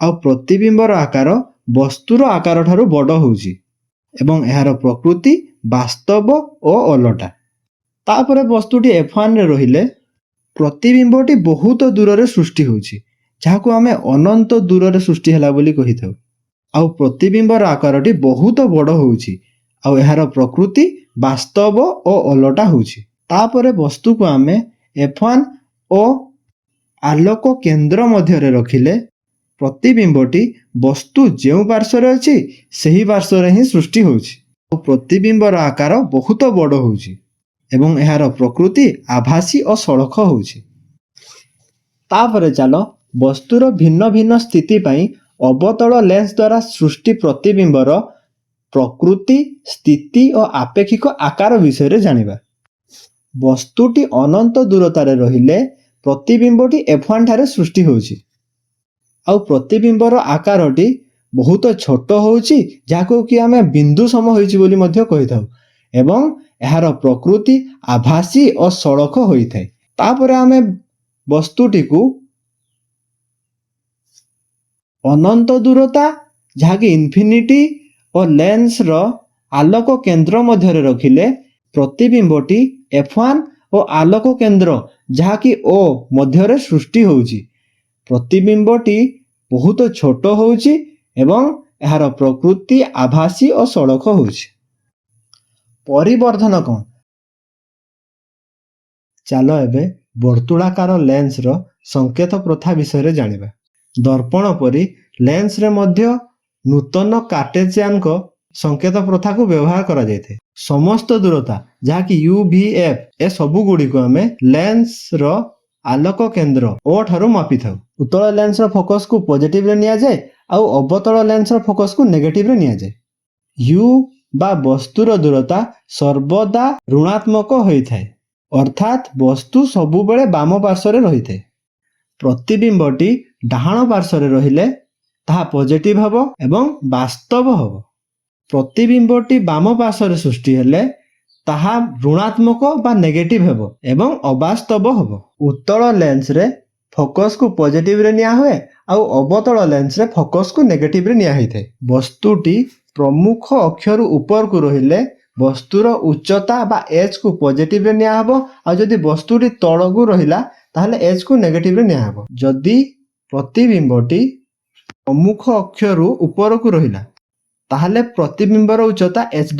ଆଉ ପ୍ରତିବିମ୍ବର ଆକାର ବସ୍ତୁର ଆକାର ଠାରୁ ବଡ଼ ହେଉଛି ଏବଂ ଏହାର ପ୍ରକୃତି ବାସ୍ତବ ଓ ଓଲଟା। ତାପରେ ବସ୍ତୁଟି F1ରେ ରହିଲେ ପ୍ରତିବିମ୍ବଟି ବହୁତ ଦୂରରେ ସୃଷ୍ଟି ହେଉଛି, ଯାହାକୁ ଆମେ ଅନନ୍ତ ଦୂରରେ ସୃଷ୍ଟି ହେଲା ବୋଲି କହିଥାଉ ଆଉ ପ୍ରତିବିମ୍ବର ଆକାରଟି ବହୁତ ବଡ଼ ହେଉଛି ଆଉ ଏହାର ପ୍ରକୃତି ବାସ୍ତବ ଓ ଓଲଟା ହେଉଛି। ତାପରେ ବସ୍ତୁକୁ ଆମେ F1 ଓ ଆଲୋକ କେନ୍ଦ୍ର ମଧ୍ୟରେ ରଖିଲେ ପ୍ରତିବିମ୍ବଟି ବସ୍ତୁ ଯେଉଁ ପାର୍ଶ୍ୱରେ ଅଛି ସେହି ପାର୍ଶ୍ୱରେ ହିଁ ସୃଷ୍ଟି ହେଉଛି ଆଉ ପ୍ରତିବିମ୍ବର ଆକାର ବହୁତ ବଡ଼ ହେଉଛି ଏବଂ ଏହାର ପ୍ରକୃତି ଆଭାସୀ ଓ ସଳଖ ହେଉଛି। ତାପରେ ଚାଲ ବସ୍ତୁର ଭିନ୍ନ ଭିନ୍ନ ସ୍ଥିତି ପାଇଁ ଅବତଳ ଲେନ୍ସ ଦ୍ୱାରା ସୃଷ୍ଟି ପ୍ରତିବିମ୍ବର ପ୍ରକୃତି, ସ୍ଥିତି ଓ ଆପେକ୍ଷିକ ଆକାର ବିଷୟରେ ଜାଣିବା। ବସ୍ତୁଟି ଅନନ୍ତ ଦୂରତାରେ ରହିଲେ ପ୍ରତିବିମ୍ବଟି F1 ଠାରେ ସୃଷ୍ଟି ହେଉଛି ଆଉ ପ୍ରତିବିମ୍ବର ଆକାରଟି ବହୁତ ଛୋଟ ହେଉଛି, ଯାହାକୁ କି ଆମେ ବିନ୍ଦୁ ସମ ହୋଇଛି ବୋଲି ମଧ୍ୟ କହିଥାଉ ଏବଂ ଏହାର ପ୍ରକୃତି ଆଭାସୀ ଓ ସଳଖ ହୋଇଥାଏ। ତାପରେ ଆମେ ବସ୍ତୁଟିକୁ ଅନନ୍ତ ଦୂରତା ଯାହାକି ଇନଫିନିଟି ଓ ଲେନ୍ସର ଆଲୋକ କେନ୍ଦ୍ର ମଧ୍ୟରେ ରଖିଲେ ପ୍ରତିବିମ୍ବଟି F1 ଓ ଆଲୋକ କେନ୍ଦ୍ର ଯାହାକି O ମଧ୍ୟରେ ସୃଷ୍ଟି ହେଉଛି। ପ୍ରତିବିମ୍ବଟି ବହୁତ ଛୋଟ ହେଉଛି ଏବଂ ଏହାର ପ୍ରକୃତି ଆଭାସୀ ଓ ସଳଖ ହେଉଛି। ପରିବର୍ଦ୍ଧନ କ'ଣ? ଚାଲ ଏବେ ବର୍ତ୍ତୁଳାକାର ଲେନ୍ସର ସଂକେତ ପ୍ରଥା ବିଷୟରେ ଜାଣିବା। ଦର୍ପଣ ପରି ଲେନ୍ସରେ ମଧ୍ୟ ନୂତନ କାର୍ଟେସିଆନଙ୍କ ସଂକେତ ପ୍ରଥାକୁ ବ୍ୟବହାର କରାଯାଇଥାଏ। ସମସ୍ତ ଦୂରତା ଯାହାକି UVF ଏ ସବୁ ଗୁଡ଼ିକୁ ଆମେ ଲେନ୍ସର ଆଲୋକ କେନ୍ଦ୍ର O ଠାରୁ ମାପିଥାଉ। ଉତ୍ତଳ ଲେନ୍ସର ଫୋକସକୁ ପଜିଟିଭରେ ନିଆଯାଏ ଆଉ ଅବତଳ ଲେନ୍ସର ଫୋକସକୁ ନେଗେଟିଭରେ ନିଆଯାଏ। U ବା ବସ୍ତୁର ଦୂରତା ସର୍ବଦା ଋଣାତ୍ମକ ହୋଇଥାଏ, ଅର୍ଥାତ୍ ବସ୍ତୁ ସବୁବେଳେ ବାମ ପାର୍ଶ୍ୱରେ ରହିଥାଏ। ପ୍ରତିବିମ୍ବଟି ଡାହାଣ ପାର୍ଶ୍ୱରେ ରହିଲେ ତାହା ପଜିଟିଭ ହେବ ଏବଂ ବାସ୍ତବ ହେବ। ପ୍ରତିବିମ୍ବଟି ବାମ ପାର୍ଶ୍ୱରେ ସୃଷ୍ଟି ହେଲେ ତାହା ଋଣାତ୍ମକ ବା ନେଗେଟିଭ ହେବ ଏବଂ ଅବାସ୍ତବ ହେବ। ଉତ୍ତଳ ଲେନ୍ସରେ ଫୋକସକୁ ପଜିଟିଭରେ ନିଆ ହୁଏ ଆଉ ଅବତଳ ଲେନ୍ସରେ ଫୋକସକୁ ନେଗେଟିଭରେ ନିଆ ହୋଇଥାଏ। ବସ୍ତୁଟି ପ୍ରମୁଖ ଅକ୍ଷରୁ ଉପରକୁ ରହିଲେ ବସ୍ତୁର ଉଚ୍ଚତା ବା Hକୁ ପଜିଟିଭରେ ନିଆହେବ ଆଉ ଯଦି ବସ୍ତୁଟି ତଳକୁ ରହିଲା ତାହେଲେ Hକୁ ନେଗେଟିଭରେ ନିଆହେବ। ଯଦି ପ୍ରତିବିମ୍ବଟି ପ୍ରମୁଖ ଅକ୍ଷରୁ ଉପରକୁ ରହିଲା ତାହେଲେ ପ୍ରତିବିମ୍ବର ଉଚ୍ଚତା H'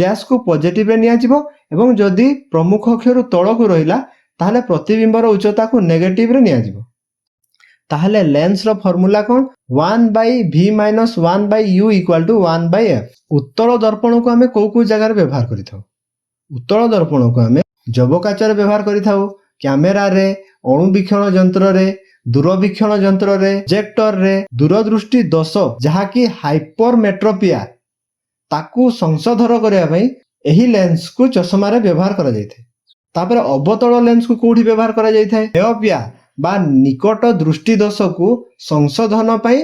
ପଜିଟିଭରେ ନିଆଯିବ ଏବଂ ଯଦି ପ୍ରମୁଖ ଅକ୍ଷରୁ ତଳକୁ ରହିଲା ତାହେଲେ ପ୍ରତିବିମ୍ବର ଉଚ୍ଚତାକୁ ନେଗେଟିଭରେ ନିଆଯିବ। ତାହେଲେ ଲେନ୍ସର ଫର୍ମୁଲା କ'ଣ? 1/v-1/u = 1/f। ଉତ୍ତଳ ଦର୍ପଣକୁ ଆମେ କୋଉ ଜାଗାରେ ବ୍ୟବହାର କରିଥାଉ? ଉତ୍ତଳ ଦର୍ପଣକୁ ଆମେ ଯବକାଚରେ ବ୍ୟବହାର କରିଥାଉ, କ୍ୟାମେରାରେ, ଅଣୁବୀକ୍ଷଣ ଯନ୍ତ୍ରରେ, ଦୂରବୀକ୍ଷଣ ଯନ୍ତ୍ରରେ, ପ୍ରୋଜେକ୍ଟରରେ, ଦୂରଦୃଷ୍ଟି ଦୋଷ ଯାହାକି ହାଇପରମେଟ୍ରୋପିଆ ତାକୁ ସଂଶୋଧନ କରିବା ପାଇଁ ଏହି ଲେନ୍ସକୁ ଚଷମାରେ ବ୍ୟବହାର କରାଯାଇଥାଏ। ତାପରେ ଅବତଳ ଲେନ୍ସକୁ କୋଉଠି ବ୍ୟବହାର କରାଯାଇଥାଏ? ମେଓପିଆ ବା ନିକଟ ଦୃଷ୍ଟି ଦୋଷକୁ ସଂଶୋଧନ ପାଇଁ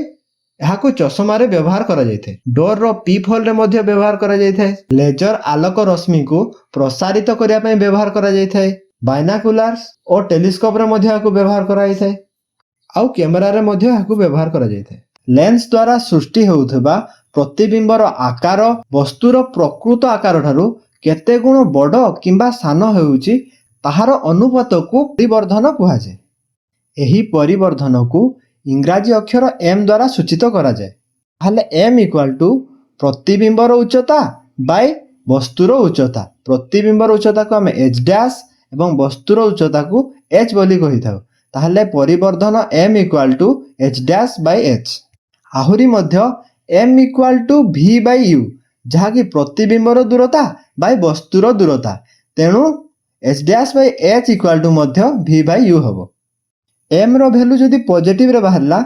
ଏହାକୁ ଚଷମାରେ ବ୍ୟବହାର କରାଯାଇଥାଏ। ଡୋରର ପିପ୍ ହୋଲରେ ମଧ୍ୟ ବ୍ୟବହାର କରାଯାଇଥାଏ। ଲେଜର ଆଲୋକ ରଶ୍ମିକୁ ପ୍ରସାରିତ କରିବା ପାଇଁ ବ୍ୟବହାର କରାଯାଇଥାଏ। ବାଇନାକୁଲାର୍ସ ଓ ଟେଲିସ୍କୋପରେ ମଧ୍ୟ ଏହାକୁ ବ୍ୟବହାର କରାଯାଇଥାଏ ଆଉ କ୍ୟାମେରାରେ ମଧ୍ୟ ଏହାକୁ ବ୍ୟବହାର କରାଯାଇଥାଏ। ଲେନ୍ସ ଦ୍ୱାରା ସୃଷ୍ଟି ହେଉଥିବା ପ୍ରତିବିମ୍ବର ଆକାର ବସ୍ତୁର ପ୍ରକୃତ ଆକାର ଠାରୁ କେତେ ଗୁଣ ବଡ଼ କିମ୍ବା ସାନ ହେଉଛି ତାହାର ଅନୁପାତକୁ ପରିବର୍ଦ୍ଧନ କୁହାଯାଏ। ଏହି ପରିବର୍ଦ୍ଧନକୁ ଇଂରାଜୀ ଅକ୍ଷର m ଦ୍ୱାରା ସୂଚିତ କରାଯାଏ। ତାହେଲେ m = ପ୍ରତିବିମ୍ବର ଉଚ୍ଚତା ବାଇ ବସ୍ତୁର ଉଚ୍ଚତା। ପ୍ରତିବିମ୍ବର ଉଚ୍ଚତାକୁ ଆମେ H' ଏବଂ ବସ୍ତୁର ଉଚ୍ଚତାକୁ h ବୋଲି କହିଥାଉ। ତାହେଲେ ପରିବର୍ଦ୍ଧନ m = H'/h। ଆହୁରି ମଧ୍ୟ m = v/u ଯାହାକି ପ୍ରତିବିମ୍ବର ଦୂରତା ବାଇ ବସ୍ତୁର ଦୂରତା, ତେଣୁ H'/h = ମଧ୍ୟ v/u ହେବ। m ର ଭ୍ୟାଲୁ ଯଦି ପଜିଟିଭରେ ବାହାରିଲା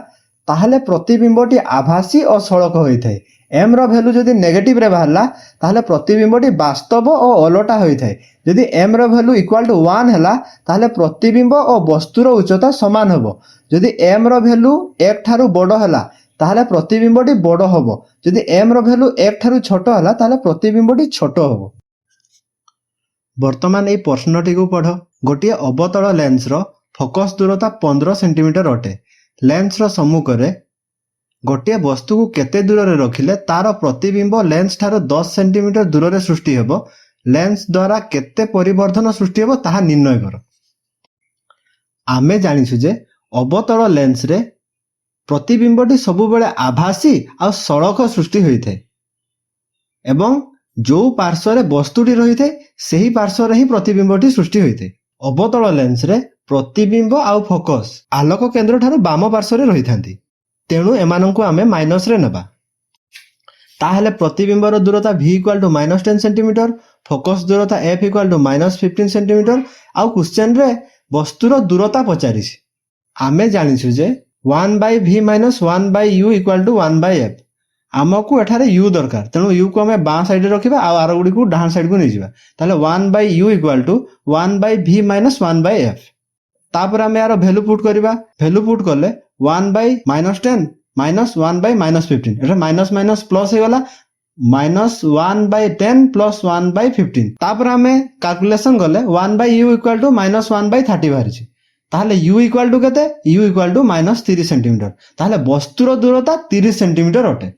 ତାହେଲେ ପ୍ରତିବିମ୍ବଟି ଆଭାସୀ ଓ ସଳଖ ହୋଇଥାଏ एम रो भैल्यू जदि नेगेटिव रे बाहरला ताहले प्रतिबिंबटी वास्तव और ओलटा होइथाय। जदि एम रो भैल्यू इक्वल टू 1 हैला ताहले प्रतिबिंब और वस्तुर उच्चता समान हबो। जदि एम रो भैल्यू 1 ठारू बड़ हैला ताहले प्रतिबिंबटी बड़ हबो। जदि एम रो भैल्यू 1 ठारू छोट हैला ताहले प्रतिबिंबटी छोट हबो। वर्तमान ए प्रश्नटी को पढ़। गोटे अवतल लेंस रो फोकस दूरता 15 सेंटीमीटर अटे। लेंस रो सम्मुख रे गोटे वस्तु को केते दूर रे रखिले तार प्रतिबिंब लेंस ठारो 10 सेंटीमीटर दूर रे सृष्टि हेबो। लेंस द्वारा केते परिवर्धन सृष्टि हेबो ताहा निर्णय कर। आमे जानिछु जे अवतल लेंस रे प्रतिबिंबटी सबु बेले आभासी आ सड़क सृष्टि होइथे एवं जो पार्श्व रे वस्तुटी रहिथे सेही पार्श्व रे ही प्रतिबिंबटी सृष्टि होइथे। अवतल लेंस रे प्रतिबिंब आ फोकस आलोक केंद्र ठारो बाम पार्श्व रे रहिथांती। तेणु एमानंकु आमे माइनस रे नेबा। ताहले प्रतिबिंबर दूरता v equal to -10 centimetre, focus दूरता f इक्वल टू -15 सेंटीमीटर। आउ क्वेश्चन रे वस्तुर दूरता पचारिछि। आमे जानिछु जे 1/v - 1/u equal to 1/f। आमको एठारे u दरकार, तेणु u को आमे बां साइड रे रखिबा आ आर गुडी को डाहां साइड को नै जिबा। ताहले 1/u equal to 1/v - 1/f। तापर आमे यार वैल्यू पुट करिबा। वैल्यू पुट करले 1/-10 माइनस 1/-15 एटा माइनस माइनस प्लस हे गला -1/10 प्लस 1/15। तापर आमे कैलकुलेशन करले 1/u इक्वल टू -1/30 बाहरिछि। ताहले u इक्वल टू केते? u equal to -30 centimetre. ताहले वस्तुर दूरता 30 सेंटीमीटर अटे।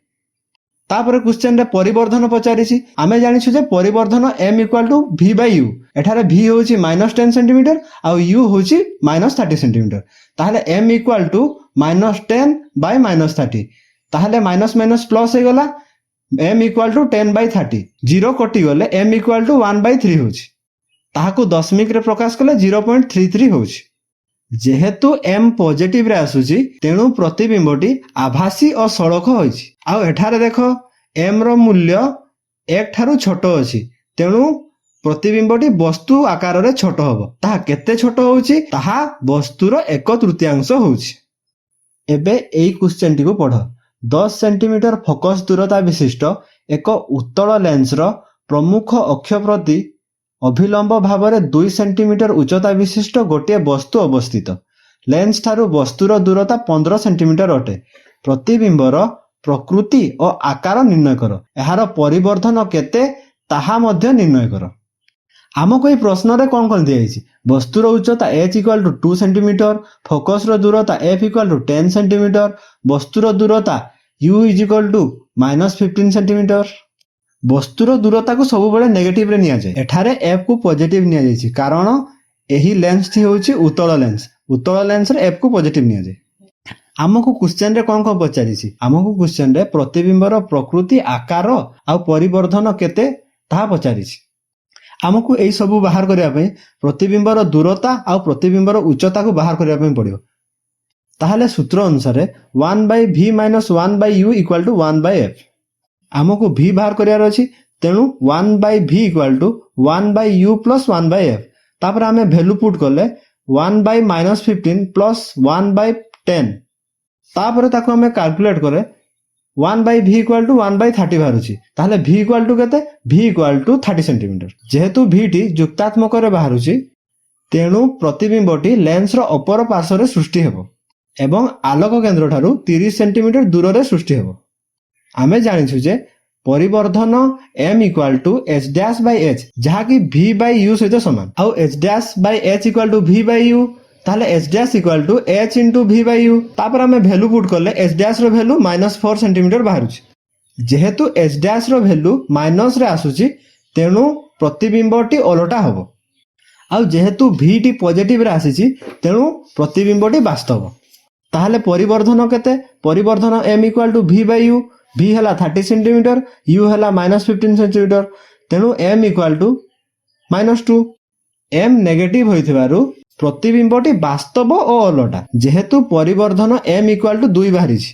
तापर क्वेश्चन रे परिवर्धन पचारिछि। आमे जानिछु जे परिवर्धन m इक्वल टू v/u। एठारे v होछि -10 सेंटीमीटर आ u होछि -30 सेंटीमीटर। ताहले m इक्वल टू -10 बाय -30। ताहले माइनस माइनस प्लस हे गला m इक्वल टू 10/30। 0 कटि गले m इक्वल टू 1/3 होछि। ताहाकु दशमिक रे प्रकाश कले 0.33 होछि। जेहेतु m पॉजिटिव रे आसुछि तेणु प्रतिबिंबटी आभासी और सड़क होइछि। आ एठारे देखो m रो मूल्य 1 ठारू छोट अछि, तेणु प्रतिबिंबटी वस्तु आकार रे छोट हबो। ताहा केते छोट होउछि? ताहा वस्तुर 1/3 होउछि। एबे एई क्वेश्चन टी को पढ़। 10 सेंटीमीटर फोकस दूरता विशिष्ट एक उत्तल लेंस रो प्रमुख अक्ष प्रति अभिलंब भाव में 2 सेंटीमीटर उच्चता विशिष्ट गोटे वस्तु अवस्थित। लेंस ठारू वस्तुर दूरता 15 सेंटीमीटर अटे। प्रतिबिंबर प्रकृति और आकार निर्णय कर। एहार परिवर्धन केते ताहा मध्य निर्णय कर। आमको ये प्रश्न रे कौन दिया जाइछि? वस्तुर उच्चता h equal to 2 centimetre, focus रो दूरता f इक्वल टू 10 सेंटीमीटर, वस्तुर दूरता u is equal to -15 centimetre. वस्तुर दूरता को सब बेले नेगेटिव रे निया जाय। एठारे f को पॉजिटिव निया जाइछि कारण एही लेंस टी होछि उत्तल लेंस। उत्तल लेंस रे f को पॉजिटिव निया जाय। आमको क्वेश्चन रे कौन पचारिछि? आमको क्वेश्चन रे प्रतिबिंबर प्रकृति आकार आ परिवर्धन केते ताहा पचारिछि। आमको एई सबु बाहर करिया पई प्रतिबिंबर दूरता आ प्रतिबिंबर उच्चता को बाहर करिया पई पड़ियो। ताहले सूत्र अनुसार 1/v - 1/u equal to 1/f। आमको v बाहर करियार अछि, तेणु 1/v equal to 1/u plus 1/f। तापर आमे वैल्यू पुट करले 1/-15 प्लस 1/10। तापर ताको आमे कैलकुलेट करे 1/v इक्वल टू 1/30 बाहरुछि। ताहले v इक्वल टू केते? v equal to 30 centimetre. जेहेतु v टी युक्तात्मक रे बाहरुछि तेणु प्रतिबिंबटी लेंस रो अपर पार्श्व रे सृष्टि हेबो एवं आलोक केंद्र ठारू 30 सेंटीमीटर दूर रे सृष्टि हेबो। आमे जानिछु जे परिवर्धन m इक्वल टू h' जहा कि v/u सहित समान। आ h' इक्वल टू v/u ताहले h' equal to h into v/u। तापर आमे वैल्यू पुट करले h' रो वैल्यू -4 सेंटीमीटर बाहरुछि। जेहेतु h' रो वैल्यू माइनस रे आसुछि तेणु प्रतिबिंबटी ओलटा हबो। आ जेहेतु v टी पॉजिटिव रे आसीछि तेणु प्रतिबिंबटी वास्तव। ताहले परिवर्धन केते? परिवर्धन m equal to v/u। v हला 30 सेंटीमीटर, u हला -15 सेंटीमीटर, तेणु m equal to -2। m negative होइथिबारु प्रतिबिंबटी वास्तव और ओलटा। जेहेतु परिवर्धन m इक्वल टू 2 बाहरिछि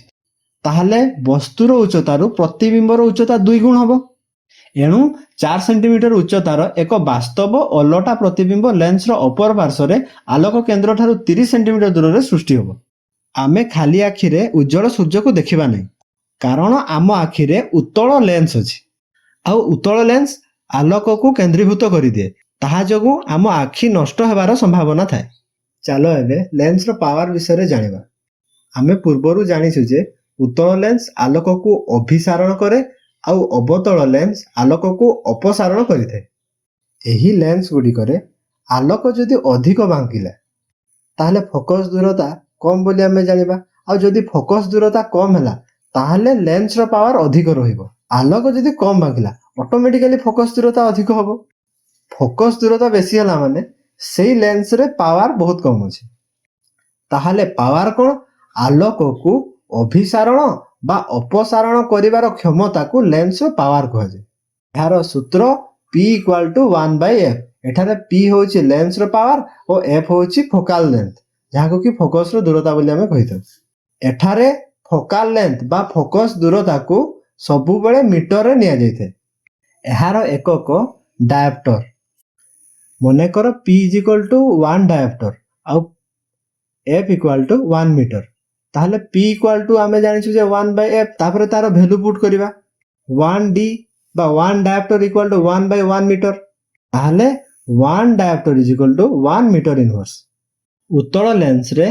ताहले वस्तुर उच्चतारु प्रतिबिंबर उच्चता 2 गुण हबो। एणु 4 सेंटीमीटर उच्चतार एक वास्तव ओलटा प्रतिबिंब लेंस रो अपर पार्श्व रे आलोक केंद्र ठारू 30 सेंटीमीटर दूर रे सृष्टि हबो। आमे खाली आखि रे उज्जवल सूर्य को देखिबा नै, କାରଣ ଆମ ଆଖିରେ ଉତ୍ତଳ ଲେନ୍ସ ଅଛି ଆଉ ଉତ୍ତଳ ଲେନ୍ସ ଆଲୋକକୁ କେନ୍ଦ୍ରୀଭୂତ କରିଦିଏ। ତାହା ଯୋଗୁଁ ଆମ ଆଖି ନଷ୍ଟ ହେବାର ସମ୍ଭାବନା ଥାଏ। ଚାଲ ଏବେ ଲେନ୍ସର ପାୱାର ବିଷୟରେ ଜାଣିବା। ଆମେ ପୂର୍ବରୁ ଜାଣିଛୁ ଯେ ଉତ୍ତଳ ଲେନ୍ସ ଆଲୋକକୁ ଅଭିସାରଣ କରେ ଆଉ ଅବତଳ ଲେନ୍ସ ଆଲୋକକୁ ଅପସାରଣ କରିଥାଏ। ଏହି ଲେନ୍ସ ଗୁଡ଼ିକରେ ଆଲୋକ ଯଦି ଅଧିକ ବାଙ୍କିଲା ତାହେଲେ ଫୋକସ୍ ଦୂରତା କମ୍ ବୋଲି ଆମେ ଜାଣିବା। ଆଉ ଯଦି ଫୋକସ୍ ଦୂରତା କମ୍ ହେଲା ତାହେଲେ ଲେନ୍ସର ପାୱାର ଅଧିକ ରହିବ। ଆଲୋକ ଯଦି କମ୍ ବାଙ୍କିଲା ଅଟୋମେଟିକାଲି ଫୋକସ୍ ଦୂରତା ଅଧିକ ହେବ। ଫୋକସ୍ ଦୂରତା ବେଶୀ ହେଲା ମାନେ ସେଇ ଲେନ୍ସରେ ପାୱାର ବହୁତ କମ୍ ଅଛି। ତାହେଲେ ପାୱାର କ'ଣ? ଆଲୋକକୁ ଅଭିସାରଣ ବା ଅପସାରଣ କରିବାର କ୍ଷମତାକୁ ଲେନ୍ସର ପାୱାର କୁହାଯାଏ। ଏହାର ସୂତ୍ର P = 1/f। ଏଠାରେ P ହେଉଛି ଲେନ୍ସର ପାୱାର ଓ F ହେଉଛି ଫୋକାଲ ଲେନ୍ଥ, ଯାହାକୁ କି ଫୋକସ୍ର ଦୂରତା ବୋଲି ଆମେ କହିଥାଉ। ଏଠାରେ ଫୋକାଲ ଲେନ୍ଥ ବା ଫୋକସ୍ ଦୂରତାକୁ ସବୁବେଳେ ମିଟରରେ ନିଆଯାଇଥାଏ। ଏହାର ଏକକ ଡାଏପ୍ଟର। ମନେକର P = 1 ଡାଏପ୍ଟର ଆଉ F = 1 ମିଟର। ତାହେଲେ P = ଆମେ ଜାଣିଛୁ ଯେ 1/f। ତାପରେ ତାର ଭ୍ୟାଲୁ ପୁଟ୍ କରିବା 1D বা 1 ଡାଏପ୍ଟର = 1/1 ମିଟର। ତାହେଲେ 1 ଡାଏପ୍ଟର = 1 ମିଟର ଇନଭର୍ସ। ଉତ୍ତଳ ଲେନ୍ସରେ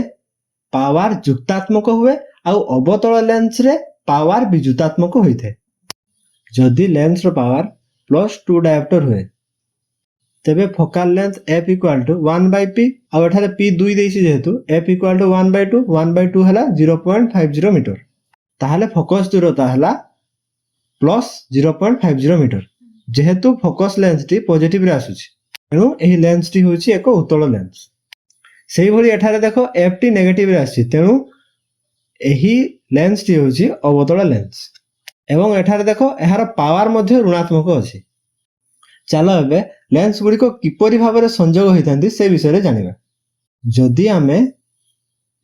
ପାୱାର ଯୁକ୍ତାତ୍ମକ ହୁଏ ଆଉ ଅବତଳ ଲେନ୍ସରେ ପାୱାର ବିଯୁକ୍ତାତ୍ମକ ହୋଇଥାଏ। ଯଦି ଲେନ୍ସର ପାୱାର +2 ଡାଏପ୍ଟର ହୁଏ ତେବେ ଫୋକାଲ ଲେନ୍ଥ F = 1/p ଆଉ ଏଠାରେ P 2 ଦେଇଛି ଯେହେତୁ F = 1/2 1/2 ହେଲା 0.50 ମିଟର। ତାହେଲେ ଫୋକସ୍ ଦୂରତା ହେଲା +0.50 ମିଟର। ଯେହେତୁ ଫୋକସ୍ ଲେନ୍ସଟି ପଜିଟିଭରେ ଆସୁଛି ତେଣୁ ଏହି ଲେନ୍ସଟି ହେଉଛି ଏକ ଉତ୍ତଳ ଲେନ୍ସ। ସେଇଭଳି ଏଠାରେ ଦେଖ F ଟି ନେଗେଟିଭରେ ଆସିଛି ତେଣୁ ଏହି ଲେନ୍ସଟି ହେଉଛି ଅବତଳ ଲେନ୍ସ। ଏବଂ ଏଠାରେ ଦେଖ ଏହାର ପାୱାର ମଧ୍ୟ ଋଣାତ୍ମକ ଅଛି। ଚାଲ ଏବେ ଲେନ୍ସ ଗୁଡ଼ିକ କିପରି ଭାବରେ ସଂଯୋଗ ହୋଇଥାନ୍ତି ସେ ବିଷୟରେ ଜାଣିବା। ଯଦି ଆମେ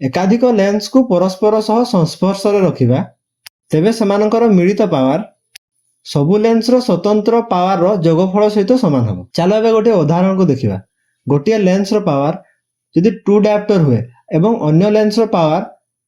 ଏକାଧିକ ଲେନ୍ସକୁ ପରସ୍ପର ସହ ସଂସ୍ପର୍ଶରେ ରଖିବା ତେବେ ସେମାନଙ୍କର ମିଳିତ ପାୱାର ସବୁ ଲେନ୍ସର ସ୍ୱତନ୍ତ୍ର ପାୱାରର ଯୋଗଫଳ ସହିତ ସମାନ ହେବ। ଚାଲ ଏବେ ଗୋଟିଏ ଉଦାହରଣକୁ ଦେଖିବା। ଗୋଟିଏ ଲେନ୍ସର ପାୱାର ଯଦି 2 ଡାଏପ୍ଟର ହୁଏ ଏବଂ ଅନ୍ୟ ଲେନ୍ସର ପାୱାର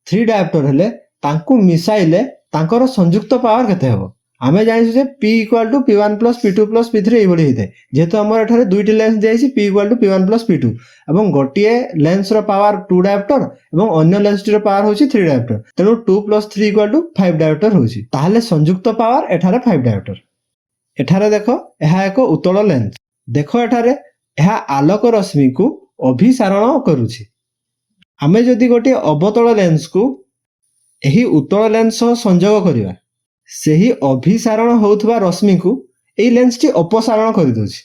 3 ଡାଏପ୍ଟର ହେଲେ ତାଙ୍କୁ ମିଶାଇଲେ ତାଙ୍କର ସଂଯୁକ୍ତ ପାୱାର କେତେ ହେବ? ଆମେ ଜାଣିଛୁ ଯେ P = P1 + P2 + P3 ଏଇଭଳି ହେଇଥାଏ। ଯେହେତୁ ଆମର ଏଠାରେ ଦୁଇଟି ଲେନ୍ସ ଦିଆଯାଇଛି P = P1 + P2 ଏବଂ ଗୋଟିଏ ଲେନ୍ସର ପାୱାର 2 ଡାଏପ୍ଟର ଏବଂ ଅନ୍ୟ ଲେନ୍ସଟିର ପାୱାର ହେଉଛି 3 ଡାଏପ୍ଟର, ତେଣୁ 2 + 3 = 5 ଡାଏପ୍ଟର ହେଉଛି। ତାହେଲେ ସଂଯୁକ୍ତ ପାୱାର ଏଠାରେ 5 ଡାଏପ୍ଟର। ଏଠାରେ ଦେଖ ଏହା ଏକ ଉତ୍ତଳ ଲେନ୍ସ। ଦେଖ ଏଠାରେ ଏହା ଆଲୋକ ରଶ୍ମିକୁ ଅଭିସାରଣ କରୁଛି। ଆମେ ଯଦି ଗୋଟିଏ ଅବତଳ ଲେନ୍ସକୁ ଏହି ଉତ୍ତଳ ଲେନ୍ସ ସହ ସଂଯୋଗ କରିବା ସେହି ଅଭିସାରଣ ହେଉଥିବା ରଶ୍ମିକୁ ଏହି ଲେନ୍ସଟି ଅପସାରଣ କରିଦେଉଛି।